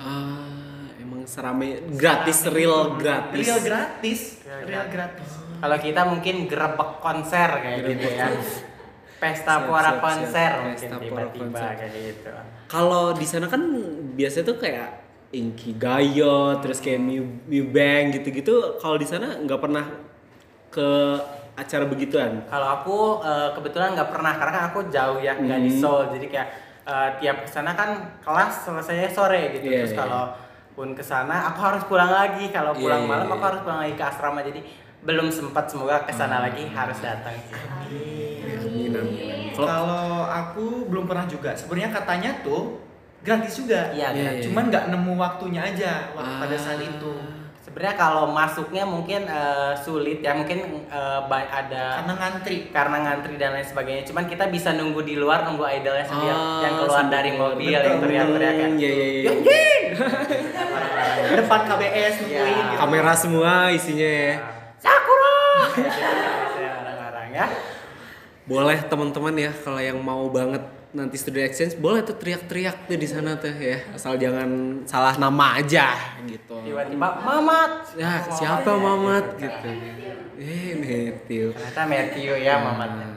Emang serame gratis, real gratis. Kalau kita mungkin gerebek konser kayak gitu ya. Pesta pora konser mungkin tiba-tiba kayak gitu. Kalau di sana kan biasanya tuh kayak Inkigayo, terus kayak Mubang gitu-gitu. Kalau di sana nggak pernah ke acara begituan? Kalau aku kebetulan nggak pernah karena kan aku jauh ya, nggak di Seoul. Jadi kayak tiap kesana kan kelas selesainya sore gitu. Terus kalau pun kesana aku harus pulang lagi. Kalau pulang malam aku harus pulang lagi ke asrama. Jadi belum sempat, semoga kesana lagi harus datang. Amin. Kalau aku belum pernah juga. Sebenarnya katanya tuh gratis juga. Iya. Cuman nggak nemu waktunya aja pada saat itu. Sebenarnya kalau masuknya mungkin sulit ya, mungkin ada karena ngantri dan lain sebagainya. Cuman kita bisa nunggu di luar, nunggu idolnya sambil yang keluar dari mobil yang teriak-teriak kan. Iya. Depan KBS nungguin gitu. Kamera semua isinya ya. Sakura. Orang-orang ya. Boleh teman-teman ya, kalau yang mau banget nanti student exchange boleh tuh teriak-teriak tuh di sana tuh ya, asal jangan salah nama aja gitu. Tiba-tiba Mamat. Ya siapa Mamat gitu. Matthew. Ternyata Matthew ya Mamatnya.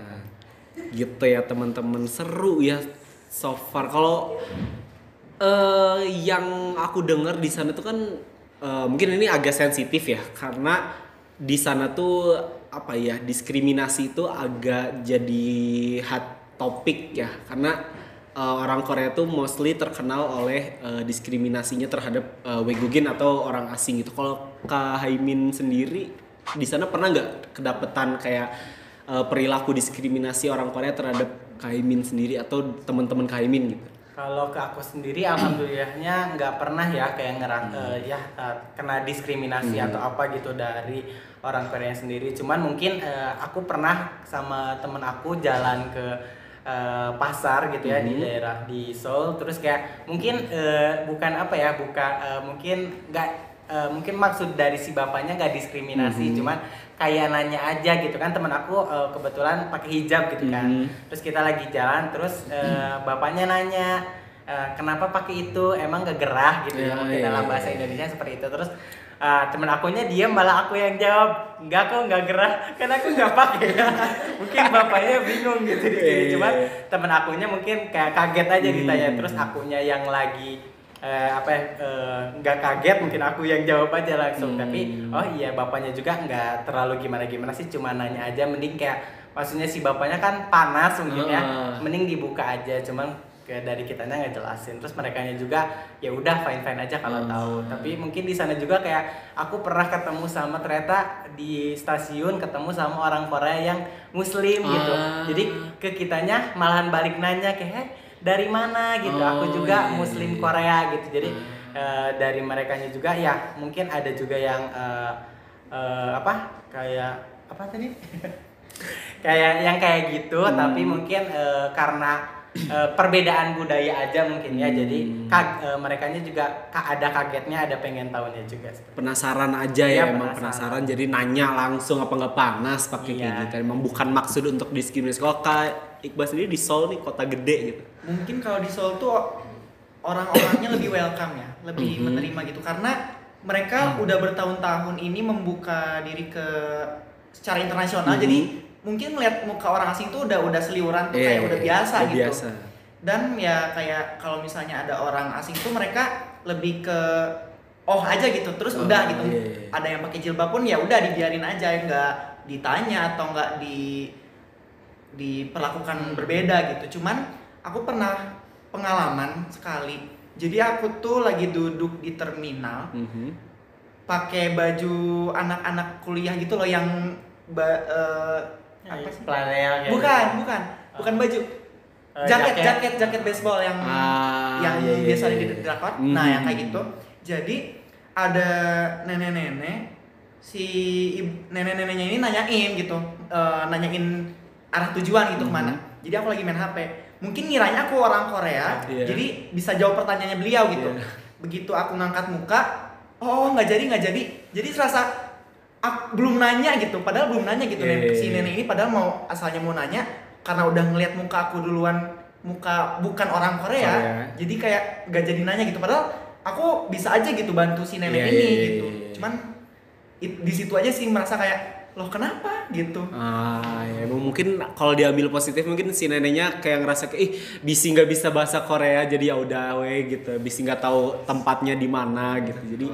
Gitu ya teman-teman, seru ya so far. Kalau yang aku dengar di sana tuh kan mungkin ini agak sensitif ya, karena di sana tuh apa ya, diskriminasi itu agak jadi hot topik ya, karena orang Korea tuh mostly terkenal oleh diskriminasinya terhadap Wegugin atau orang asing gitu. Kalau Kak Haimin sendiri di sana pernah nggak kedapetan kayak perilaku diskriminasi orang Korea terhadap Kak Haimin sendiri atau teman-teman Kak Haimin gitu? Kalau ke aku sendiri alhamdulillahnya nggak pernah ya kayak kena diskriminasi atau apa gitu dari orang Korea sendiri. Cuman mungkin aku pernah sama temen aku jalan ke pasar gitu ya di daerah di Seoul, terus kayak mungkin mungkin maksud dari si bapaknya nggak diskriminasi, cuman kayak nanya aja gitu kan. Temen aku kebetulan pakai hijab gitu kan, terus kita lagi jalan, terus bapaknya nanya kenapa pakai itu, emang gak gerah gitu ya, mungkin dalam bahasa Indonesia seperti itu. Terus temen akunya diam, malah aku yang jawab, enggak kok nggak gerah, kan aku nggak pakai ya. Mungkin bapaknya bingung gitu cuman temen akunya mungkin kayak kaget aja ditanya. Terus akunya yang lagi nggak kaget, mungkin aku yang jawab aja langsung. Tapi oh iya, bapaknya juga nggak terlalu gimana sih, cuma nanya aja. Mending kayak maksudnya si bapaknya kan panas mungkin ya, mending dibuka aja. Cuman kayak dari kitanya nggak jelasin. Terus merekanya juga ya udah fine aja kalau tahu. Tapi mungkin di sana juga kayak aku pernah ketemu sama, ternyata di stasiun ketemu sama orang Korea yang Muslim gitu. Jadi ke kitanya malahan balik nanya kayak dari mana gitu. Aku juga Muslim Korea gitu. Jadi dari merekanya juga ya mungkin ada juga yang kayak apa tadi? kayak yang kayak gitu. Tapi mungkin karena perbedaan budaya aja mungkin ya. Jadi merekanya juga ada kagetnya, ada pengen tahunya juga. Penasaran aja ya, emang penasaran. Jadi nanya langsung apa nggak panas pakai kayak gitu. Emang bukan maksud untuk diskriminasi. Kalau Kak Iqbal sendiri di Seoul nih, kota gede gitu. Mungkin kalau di Seoul tuh orang-orangnya lebih welcome ya, lebih menerima gitu, karena mereka udah bertahun-tahun ini membuka diri secara internasional. Jadi mungkin ngeliat muka orang asing tuh udah seliuran tuh kayak udah biasa gitu. Biasa. Dan ya kayak kalau misalnya ada orang asing tuh mereka lebih ke aja gitu, terus udah gitu. Ada yang pakai jilbab pun ya udah dibiarin aja, nggak ditanya atau nggak diperlakukan berbeda gitu. Cuman aku pernah pengalaman sekali. Jadi aku tuh lagi duduk di terminal, pakai baju anak-anak kuliah gitu loh, yang apa sih? Flanel bukan baju. Jaket baseball yang biasa di drakor. Nah, yang kayak gitu. Jadi ada nenek-nenek, nenek-neneknya ini nanyain gitu, nanyain arah tujuan gitu kemana. Jadi aku lagi main HP. Mungkin ngiranya aku orang Korea, jadi bisa jawab pertanyaannya beliau gitu. begitu aku ngangkat muka, oh nggak jadi. Jadi serasa belum nanya gitu, padahal belum nanya gitu. Si nenek ini padahal asalnya mau nanya, karena udah ngeliat muka aku duluan, muka bukan orang Korea. Jadi kayak nggak jadi nanya gitu, padahal aku bisa aja gitu bantu si nenek ini gitu. Cuman di situ aja sih merasa kayak, loh kenapa gitu. Ya mungkin kalau diambil positif mungkin si neneknya kayak ngerasa kayak Bisi nggak bisa bahasa Korea jadi ya udah gitu. Bisi nggak tahu tempatnya di mana gitu. Jadi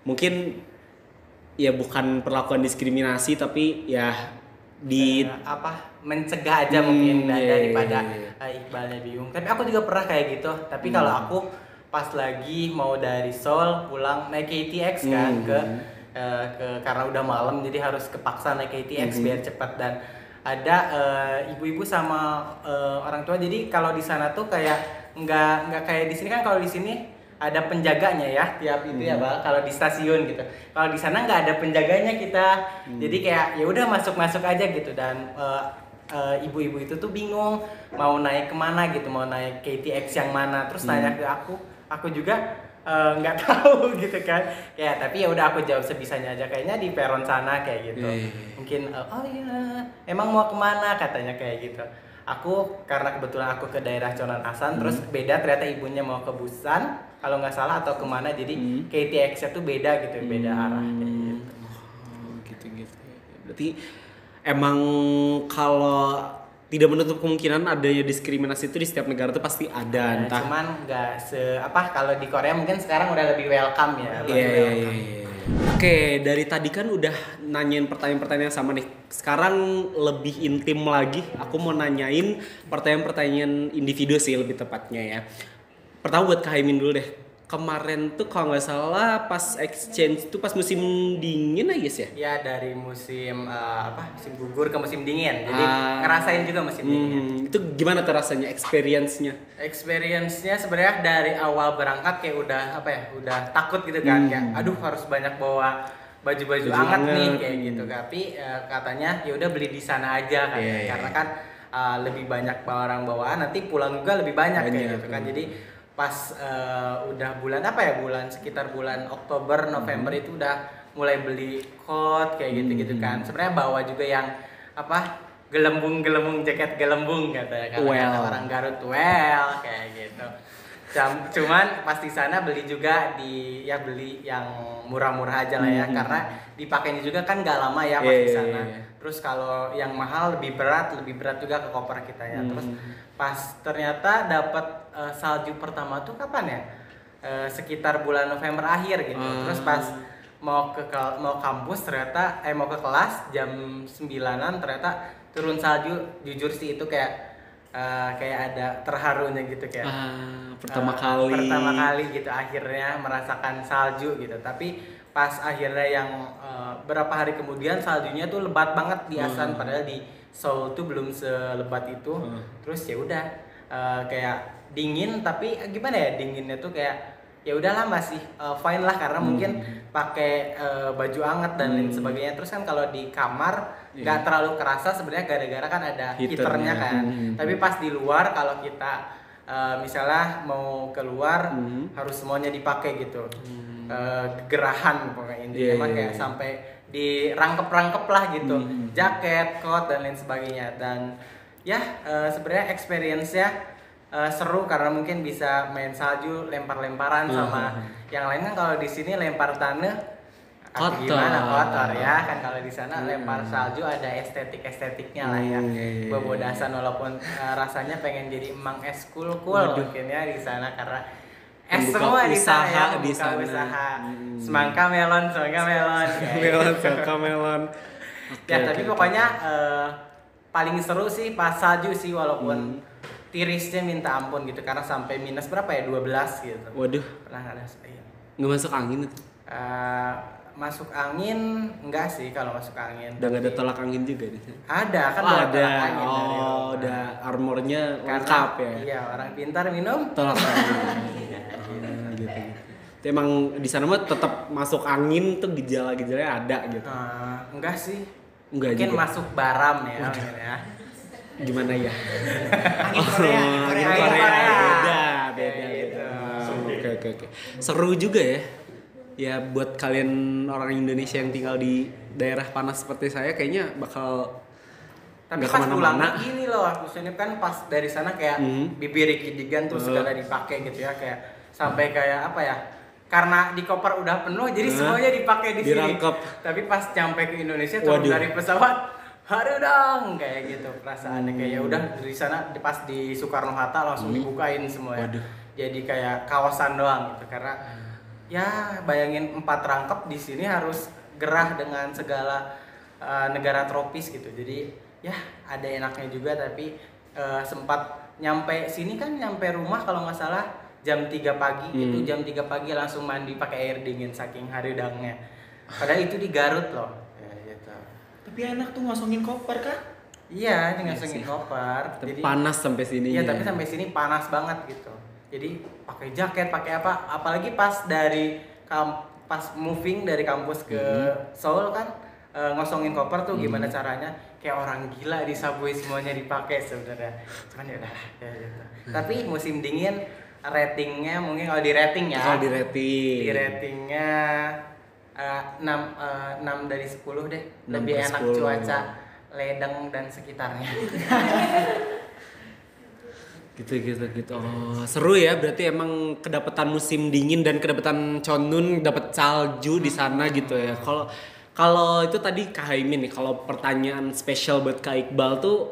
mungkin ya bukan perlakuan diskriminasi tapi ya mencegah aja mungkin daripada Iqbalnya bingung. Tapi aku juga pernah kayak gitu. Tapi kalau aku pas lagi mau dari Seoul pulang naik KTX kan karena udah malam jadi harus kepaksa naik KTX biar cepat, dan ada ibu-ibu sama orang tua. Jadi kalau di sana tuh kayak nggak kayak di sini kan. Kalau di sini ada penjaganya ya tiap itu ya Bang, kalau di stasiun gitu. Kalau di sana nggak ada penjaganya kita. Jadi kayak ya udah masuk aja gitu, dan ibu-ibu itu tuh bingung mau naik kemana gitu, mau naik KTX yang mana, terus tanya ke aku juga nggak tahu gitu kan. Ya tapi ya udah aku jawab sebisanya aja, kayaknya di peron sana kayak gitu. Mungkin oh iya emang mau kemana katanya kayak gitu. Aku karena kebetulan aku ke daerah Chonan Asan, terus beda ternyata ibunya mau ke Busan kalau nggak salah atau kemana, jadi KTX-nya tuh beda gitu, beda arah kayak gitu. Gitu. Berarti emang kalau tidak menutup kemungkinan adanya diskriminasi itu di setiap negara itu pasti ada. Entah. Cuman nggak kalau di Korea mungkin sekarang udah lebih welcome ya. Iya. Oke, dari tadi kan udah nanyain pertanyaan-pertanyaan sama nih. Sekarang lebih intim lagi, aku mau nanyain pertanyaan-pertanyaan individu sih lebih tepatnya ya. Pertama buat Kak Haimin dulu deh. Kemarin tuh kalau nggak salah pas exchange tuh pas musim dingin aja sih ya? Ya dari musim musim gugur ke musim dingin. Jadi ngerasain juga musim dingin. Itu gimana tuh rasanya experience-nya? Experience-nya sebenarnya dari awal berangkat kayak udah takut gitu kan. Kayak aduh harus banyak bawa baju-baju hangat nih kayak gitu. Tapi katanya ya udah beli di sana aja kan. Karena kan lebih banyak barang bawaan, nanti pulang juga lebih banyak kayak gitu kan. Jadi pas udah bulan sekitar bulan Oktober November itu udah mulai beli coat kayak gitu kan. Sebenarnya bawa juga yang gelembung jaket gelembung katanya kan, orang Garut kayak gitu. Cuman pas di sana beli juga beli yang murah-murah aja lah ya, karena dipakainya juga kan nggak lama ya pas di sana. Terus kalau yang mahal lebih berat juga ke koper kita ya. Terus pas ternyata dapat salju pertama tuh kapan ya? Sekitar bulan November akhir gitu. Terus pas mau kampus ternyata mau ke kelas jam 9-an ternyata turun salju. Jujur sih itu kayak ada terharunya gitu kayak pertama kali gitu akhirnya merasakan salju gitu. Tapi pas akhirnya yang berapa hari kemudian saljunya tuh lebat banget di Asan, padahal di Seoul tuh belum selebat itu. Terus ya udah kayak dingin, tapi gimana ya, dinginnya tuh kayak ya udahlah masih fine lah, karena mungkin pakai baju hangat dan lain sebagainya. Terus kan kalau di kamar nggak terlalu kerasa sebenarnya, gara-gara kan ada heaternya kan. Tapi pas di luar kalau kita misalnya mau keluar harus semuanya dipakai gitu. Gerahan pokoknya intinya emang kayak sampai dirangkep lah gitu, jaket, coat dan lain sebagainya. Dan ya sebenarnya experience-nya seru karena mungkin bisa main salju, lempar-lemparan sama yang lain. Kan kalau di sini lempar tanah kotor ya kan, kalau di sana lempar salju ada estetiknya lah ya, bebodasan walaupun rasanya pengen jadi emang cool mungkin ya di sana, karena semua di sana ya, buka usaha semangka melon ya. Tapi pokoknya paling seru sih pas salju sih, walaupun tirisnya minta ampun gitu, karena sampai minus berapa ya, 12 gitu. Waduh, pernah ada nggak masuk angin itu? Masuk angin enggak sih, kalau masuk angin. Udah nggak ada tolak angin juga di sana? Ada kan, ada. Udah armornya lengkap ya. Iya, orang pintar minum tolak angin. Gitu. Emang di sana mah tetap masuk angin tuh, gejala-gejalanya ada gitu. Enggak sih. Enggak mungkin juga. Masuk baram ya. Gimana ya? Angin Korea. Beda. Gitu. Oke. oke. Seru juga ya. Ya buat kalian orang Indonesia yang tinggal di daerah panas seperti saya kayaknya bakal Tapi nggak pas pulang kemana-mana. gini loh, maksudnya kan pas dari sana kayak bibir kidigan tuh segala dipakai gitu ya, kayak sampai kayak apa ya? Karena di koper udah penuh, jadi semuanya dipakai di sini. Dirangkap. Tapi pas nyampe ke Indonesia turun dari pesawat, haru dong kayak gitu perasaannya, kayak ya udah dari sana pas di Soekarno Hatta langsung dibukain semua ya. Jadi kayak kawasan doang gitu, karena ya bayangin 4 rangkap di sini harus gerah dengan segala negara tropis gitu. Jadi ya ada enaknya juga, tapi sempat nyampe sini kan, nyampe rumah kalau nggak salah jam 3 pagi. Itu jam 3 pagi langsung mandi pakai air dingin saking haridangnya. Padahal itu di Garut loh. Ya, gitu. Tapi enak tuh ngosongin koper kan? Iya, ngasongin koper. Tapi panas sampai sini. Iya, tapi sampai sini panas banget gitu. Jadi pakai jaket, pakai apa? Apalagi pas dari pas moving dari kampus ke Seoul kan, ngosongin koper tuh gimana caranya? Kayak orang gila di subway semuanya dipakai sebenarnya. Cuman ya udah ya gitu. Tapi musim dingin ratingnya mungkin kalau di rating ya. Kalau di rating. Di ratingnya 6 dari 10 deh. 6 Lebih per enak 10. cuaca Ledeng dan sekitarnya. Gitu. Oh, seru ya, berarti emang kedapatan musim dingin dan kedapatan Chonun, dapat salju di sana gitu ya. Kalau itu tadi Kak Haimin nih, kalau pertanyaan spesial buat Kak Iqbal tuh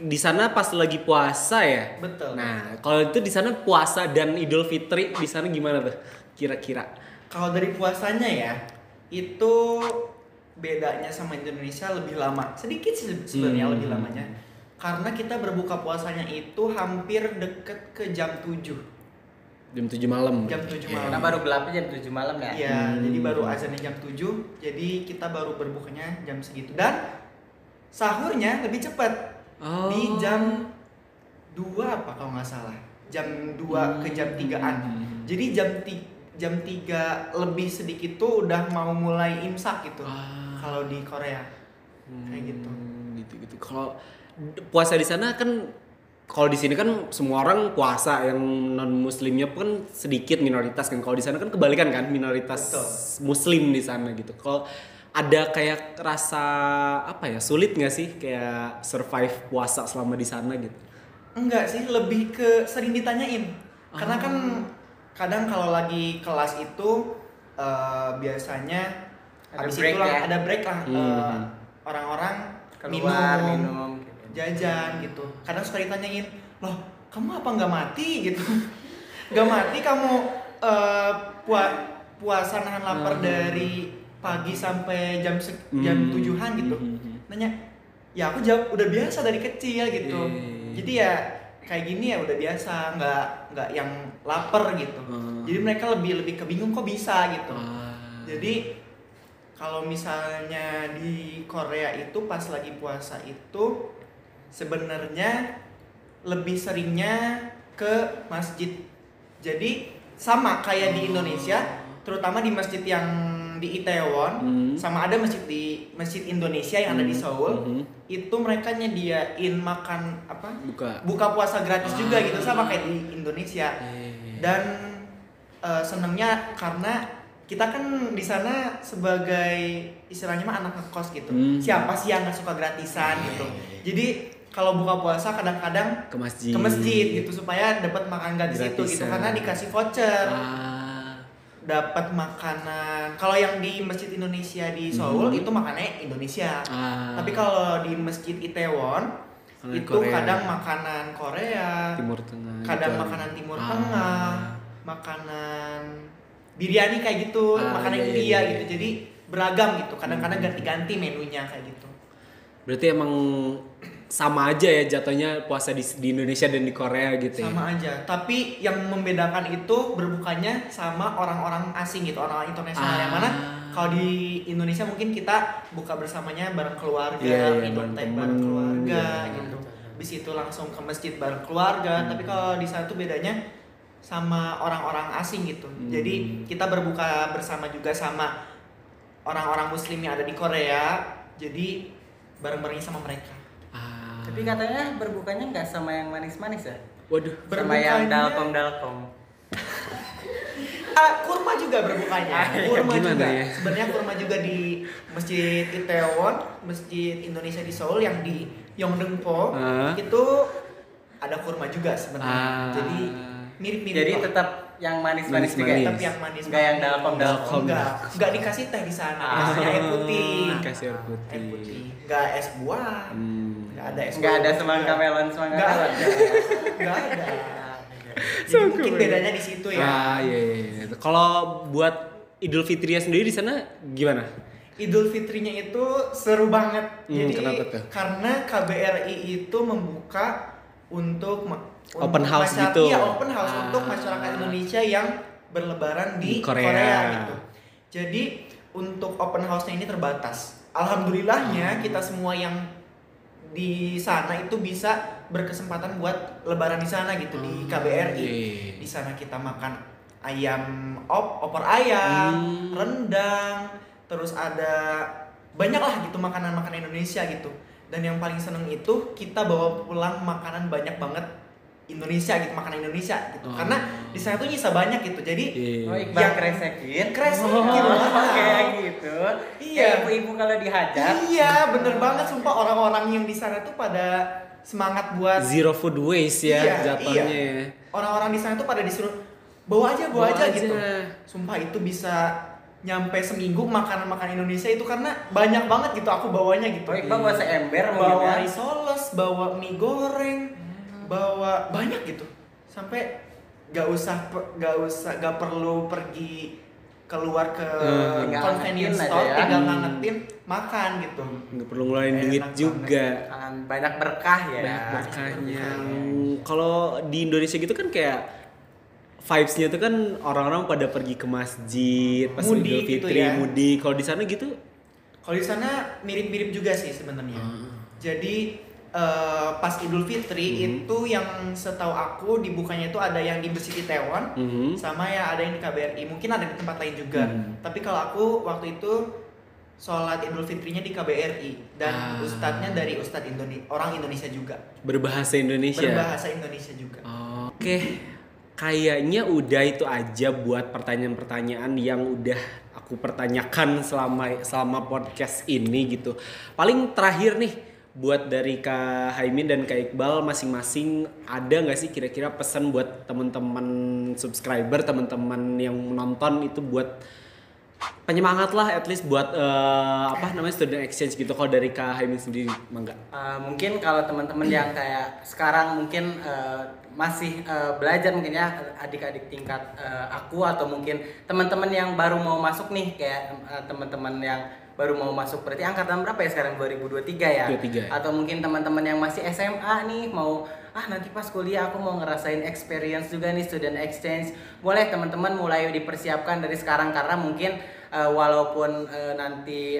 di sana pas lagi puasa ya? Betul. Nah, kalau itu di sana puasa dan Idul Fitri di sana gimana tuh kira-kira? Kalau dari puasanya ya, itu bedanya sama Indonesia lebih lama. Sedikit sih sebenarnya lebih lamanya. Karena kita berbuka puasanya itu hampir deket ke jam 7. Jam 7 malam. Jam 7 malam. Karena baru gelapnya jam 7 malam ya. Iya, jadi baru azannya jam 7. Jadi kita baru berbukanya jam segitu. Dan sahurnya lebih cepat. Oh. Di jam 2 apa kalau nggak salah. Jam 2 ke jam 3-an. Jadi jam 3 lebih sedikit tuh udah mau mulai imsak gitu. Kalau di Korea. Kayak gitu. Gitu. Kalau puasa di sana kan, kalau di sini kan semua orang puasa, yang non muslimnya pun sedikit, minoritas kan. Kalau di sana kan kebalikan kan, minoritas muslim di sana gitu. Kalau ada kayak rasa apa ya, sulit nggak sih kayak survive puasa selama di sana gitu? Enggak sih, lebih ke sering ditanyain. Karena kan kadang kalau lagi kelas itu biasanya Ada habis break itu ya? ada break lah, orang-orang Keluar minum, minum. jajan gitu. Kadang suka ditanyain, loh kamu apa nggak mati gitu? Nggak mati kamu puasa nahan lapar dari pagi sampai jam 7-an gitu. Nanya, ya aku jawab udah biasa dari kecil gitu. Jadi ya kayak gini ya udah biasa, nggak yang lapar gitu. Jadi mereka lebih kebingung kok bisa gitu. Jadi kalau misalnya di Korea itu pas lagi puasa itu sebenarnya lebih seringnya ke masjid. Jadi sama kayak di Indonesia, terutama di masjid yang di Itaewon, sama ada masjid Indonesia yang ada di Seoul. Itu mereka nyediain makan apa? Buka puasa gratis juga gitu, sama kayak di Indonesia. Dan senengnya karena kita kan di sana sebagai istilahnya mah anak ngekos gitu. Siapa sih yang nggak suka gratisan gitu. Jadi kalau buka puasa kadang-kadang ke masjid gitu supaya dapat makan gratis itu gitu, karena dikasih voucher. Dapat makanan. Kalau yang di Masjid Indonesia di Seoul itu makannya Indonesia. Tapi kalau di Masjid Itaewon itu Korea. Kadang makanan Korea, Timur Tengah. kadang gitu. Makanan Timur Tengah, makanan biryani kayak gitu, makanan India gitu. Jadi beragam gitu. Kadang-kadang ganti-ganti menunya kayak gitu. Berarti emang sama aja ya jatuhnya puasa di Indonesia dan di Korea gitu ya? Sama aja, tapi yang membedakan itu berbukanya sama orang-orang asing gitu, orang-orang internasional. Yang mana kalau di Indonesia mungkin kita buka bersamanya bareng keluarga, minum teh bareng keluarga gitu. Habis itu langsung ke masjid bareng keluarga. Tapi kalau di sana tuh bedanya sama orang-orang asing gitu. Jadi kita berbuka bersama juga sama orang-orang muslim yang ada di Korea. Jadi bareng-barengnya sama mereka. Tapi katanya berbukanya nggak sama yang manis-manis ya? Waduh. Sama yang dalkong-dalkong. Kurma juga berbukanya. Kurma gimana juga. ya? Sebenarnya kurma juga di Masjid Itaewon, Masjid Indonesia di Seoul yang di Yongdeungpo itu ada kurma juga sebenarnya. Jadi mirip-mirip. Jadi tetap yang manis-manis juga. tetap yang manis. Enggak yang dalkom. Enggak dikasih teh di sana. Dikasih air putih. Kasih air putih. Air putih. Enggak es buah. Enggak ada es buah. Enggak ada semangka melon. Enggak ada. Enggak ada. Jadi mungkin bedanya di situ ya. Iya. Kalau buat Idul Fitrinya sendiri di sana gimana? Idul Fitrinya itu seru banget. Jadi kenapa tuh? karena KBRI itu membuka untuk Open house gitu. Iya, open house untuk masyarakat Indonesia yang berlebaran di Korea gitu. Jadi untuk open house-nya ini terbatas. Alhamdulillahnya kita semua yang di sana itu bisa berkesempatan buat lebaran di sana gitu di KBRI. Di sana kita makan ayam opor ayam, rendang, terus ada banyak lah gitu makanan-makanan Indonesia gitu. Dan yang paling seneng itu kita bawa pulang makanan banyak banget Indonesia gitu, makanan Indonesia gitu. Karena di sana tuh nyisa banyak gitu. Jadi Iqbal kresekin kayak gitu. Iya. Kayak ibu-ibu kalau dihajar. Iya, bener banget sumpah orang-orang yang di sana tuh pada semangat buat Zero food waste ya jatuhnya. Iya. Orang-orang di sana tuh pada disuruh bawa aja gitu. Sumpah itu bisa nyampe seminggu makanan-makanan Indonesia itu karena banyak banget gitu aku bawanya gitu. Iqbal bawa seember bawa risoles, bawa mie goreng, bawa banyak gitu. Sampai gak perlu pergi keluar ke convenience store, tinggal ngangetin makan gitu. Nggak perlu ngeluarin duit juga. Banyak berkah ya. Banyak berkahnya. Kalau di Indonesia gitu kan kayak vibes-nya tuh kan orang-orang pada pergi ke masjid pas Idul Fitri, gitu ya. mudik. Kalau di sana gitu? Kalau di sana mirip-mirip juga sih sebenarnya. Jadi pas Idul Fitri itu yang setahu aku dibukanya itu ada yang di Masjid Itaewon sama ya ada yang di KBRI. Mungkin ada di tempat lain juga. Tapi kalau aku waktu itu sholat Idul Fitrinya di KBRI dan ustadznya dari ustadz orang Indonesia juga. Berbahasa Indonesia. Berbahasa Indonesia juga. Oke. Kayaknya udah itu aja buat pertanyaan-pertanyaan yang udah aku pertanyakan selama podcast ini gitu. Paling terakhir nih buat dari Kak Haimin dan Kak Iqbal masing-masing ada nggak sih kira-kira pesan buat teman-teman subscriber, teman-teman yang nonton itu buat penyemangat lah at least buat student exchange gitu. Kalau dari Kak Haimin sendiri mangga. Mungkin kalau teman-teman yang kayak sekarang mungkin masih belajar mungkin ya adik-adik tingkat aku atau mungkin teman-teman yang baru mau masuk nih kayak teman-teman yang baru mau masuk berarti angkatan berapa ya sekarang 2023 ya? 23. Atau mungkin teman-teman yang masih SMA nih mau nanti pas kuliah aku mau ngerasain experience juga nih student exchange. Boleh teman-teman mulai dipersiapkan dari sekarang karena mungkin walaupun nanti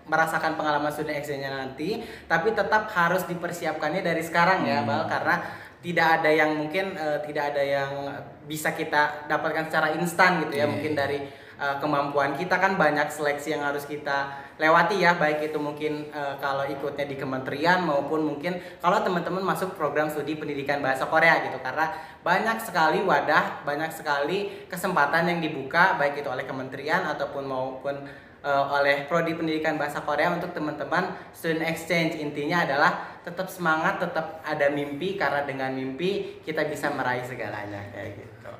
merasakan pengalaman student exchange-nya nanti, tapi tetap harus dipersiapkannya dari sekarang ya, Bal, karena tidak ada yang mungkin tidak ada yang bisa kita dapatkan secara instan gitu ya. Mungkin dari kemampuan kita kan banyak seleksi yang harus kita lewati ya, baik itu mungkin kalau ikutnya di kementerian maupun mungkin kalau teman-teman masuk program studi pendidikan bahasa Korea gitu, karena banyak sekali wadah, banyak sekali kesempatan yang dibuka baik itu oleh kementerian ataupun maupun oleh prodi pendidikan bahasa Korea untuk teman-teman student exchange. Intinya adalah tetap semangat, tetap ada mimpi karena dengan mimpi kita bisa meraih segalanya kayak gitu.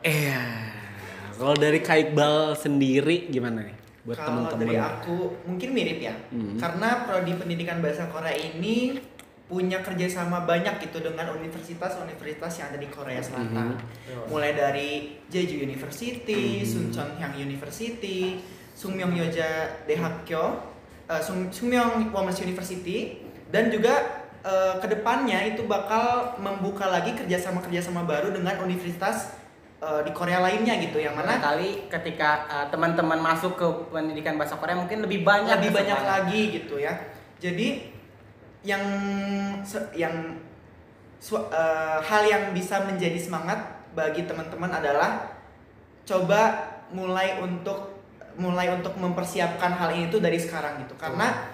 Kalau dari Kak Iqbal sendiri gimana nih buat teman-teman? Kalau dari aku mungkin mirip ya, karena prodi pendidikan bahasa Korea ini punya kerjasama banyak gitu dengan universitas-universitas yang ada di Korea Selatan. Mulai dari Jeju University, Suncheonhyang University, Sungmyong Yoja Daehakyo, Sungmyong Women's University, dan juga kedepannya itu bakal membuka lagi kerjasama baru dengan universitas di Korea lainnya gitu, yang mana kali ketika teman-teman masuk ke pendidikan bahasa Korea mungkin lebih banyak lagi gitu ya. Jadi hal yang bisa menjadi semangat bagi teman-teman adalah coba mulai untuk mempersiapkan hal ini tuh dari sekarang gitu, karena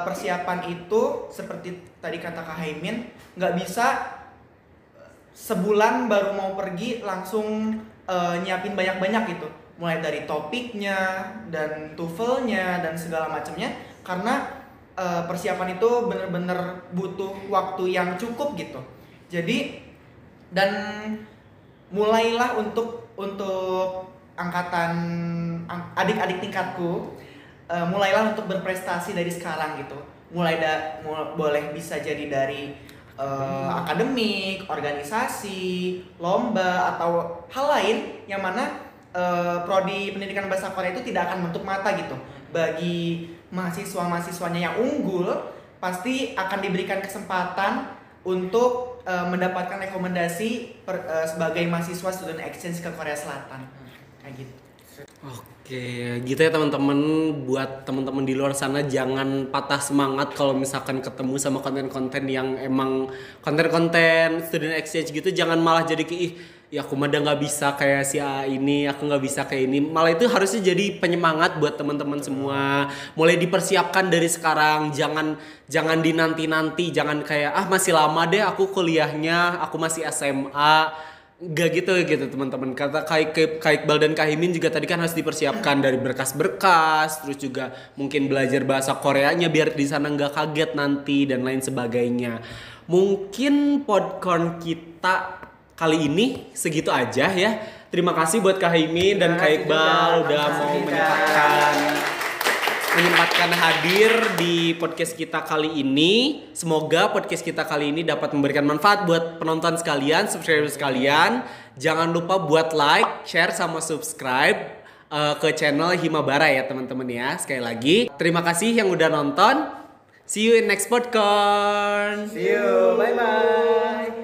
persiapan itu seperti tadi kata Kak Haimin nggak bisa sebulan baru mau pergi langsung nyiapin banyak-banyak gitu, mulai dari topiknya dan TOEFL-nya dan segala macamnya, karena persiapan itu bener-bener butuh waktu yang cukup gitu. Jadi dan mulailah untuk angkatan adik-adik tingkatku, mulailah untuk berprestasi dari sekarang gitu. Boleh bisa jadi dari akademik, organisasi, lomba atau hal lain yang mana prodi pendidikan bahasa Korea itu tidak akan menutup mata gitu. Bagi mahasiswa-mahasiswanya yang unggul pasti akan diberikan kesempatan untuk mendapatkan rekomendasi sebagai mahasiswa student exchange ke Korea Selatan. Kayak gitu. Oke, gitu ya teman-teman. Buat teman-teman di luar sana jangan patah semangat kalau misalkan ketemu sama konten-konten yang emang konten-konten student exchange gitu. Jangan malah jadi ya aku mah nggak bisa kayak si A ini, aku nggak bisa kayak ini. Malah itu harusnya jadi penyemangat buat teman-teman semua. Mulai dipersiapkan dari sekarang. Jangan dinanti-nanti. Jangan kayak masih lama deh aku kuliahnya, aku masih SMA. Gak gitu teman-teman. Kata Kak Iqbal dan Kak Himin juga tadi kan harus dipersiapkan dari berkas-berkas, terus juga mungkin belajar bahasa Koreanya biar di sana nggak kaget nanti dan lain sebagainya. Mungkin popcorn kita kali ini segitu aja ya. Terima kasih buat Kak Himin dan Kak Iqbal udah mau menyempatkan hadir di podcast kita kali ini. Semoga podcast kita kali ini dapat memberikan manfaat buat penonton sekalian, subscriber sekalian. Jangan lupa buat like, share, sama subscribe ke channel Himabara ya teman-teman ya. Sekali lagi, terima kasih yang udah nonton. See you in next podcast. See you, bye-bye.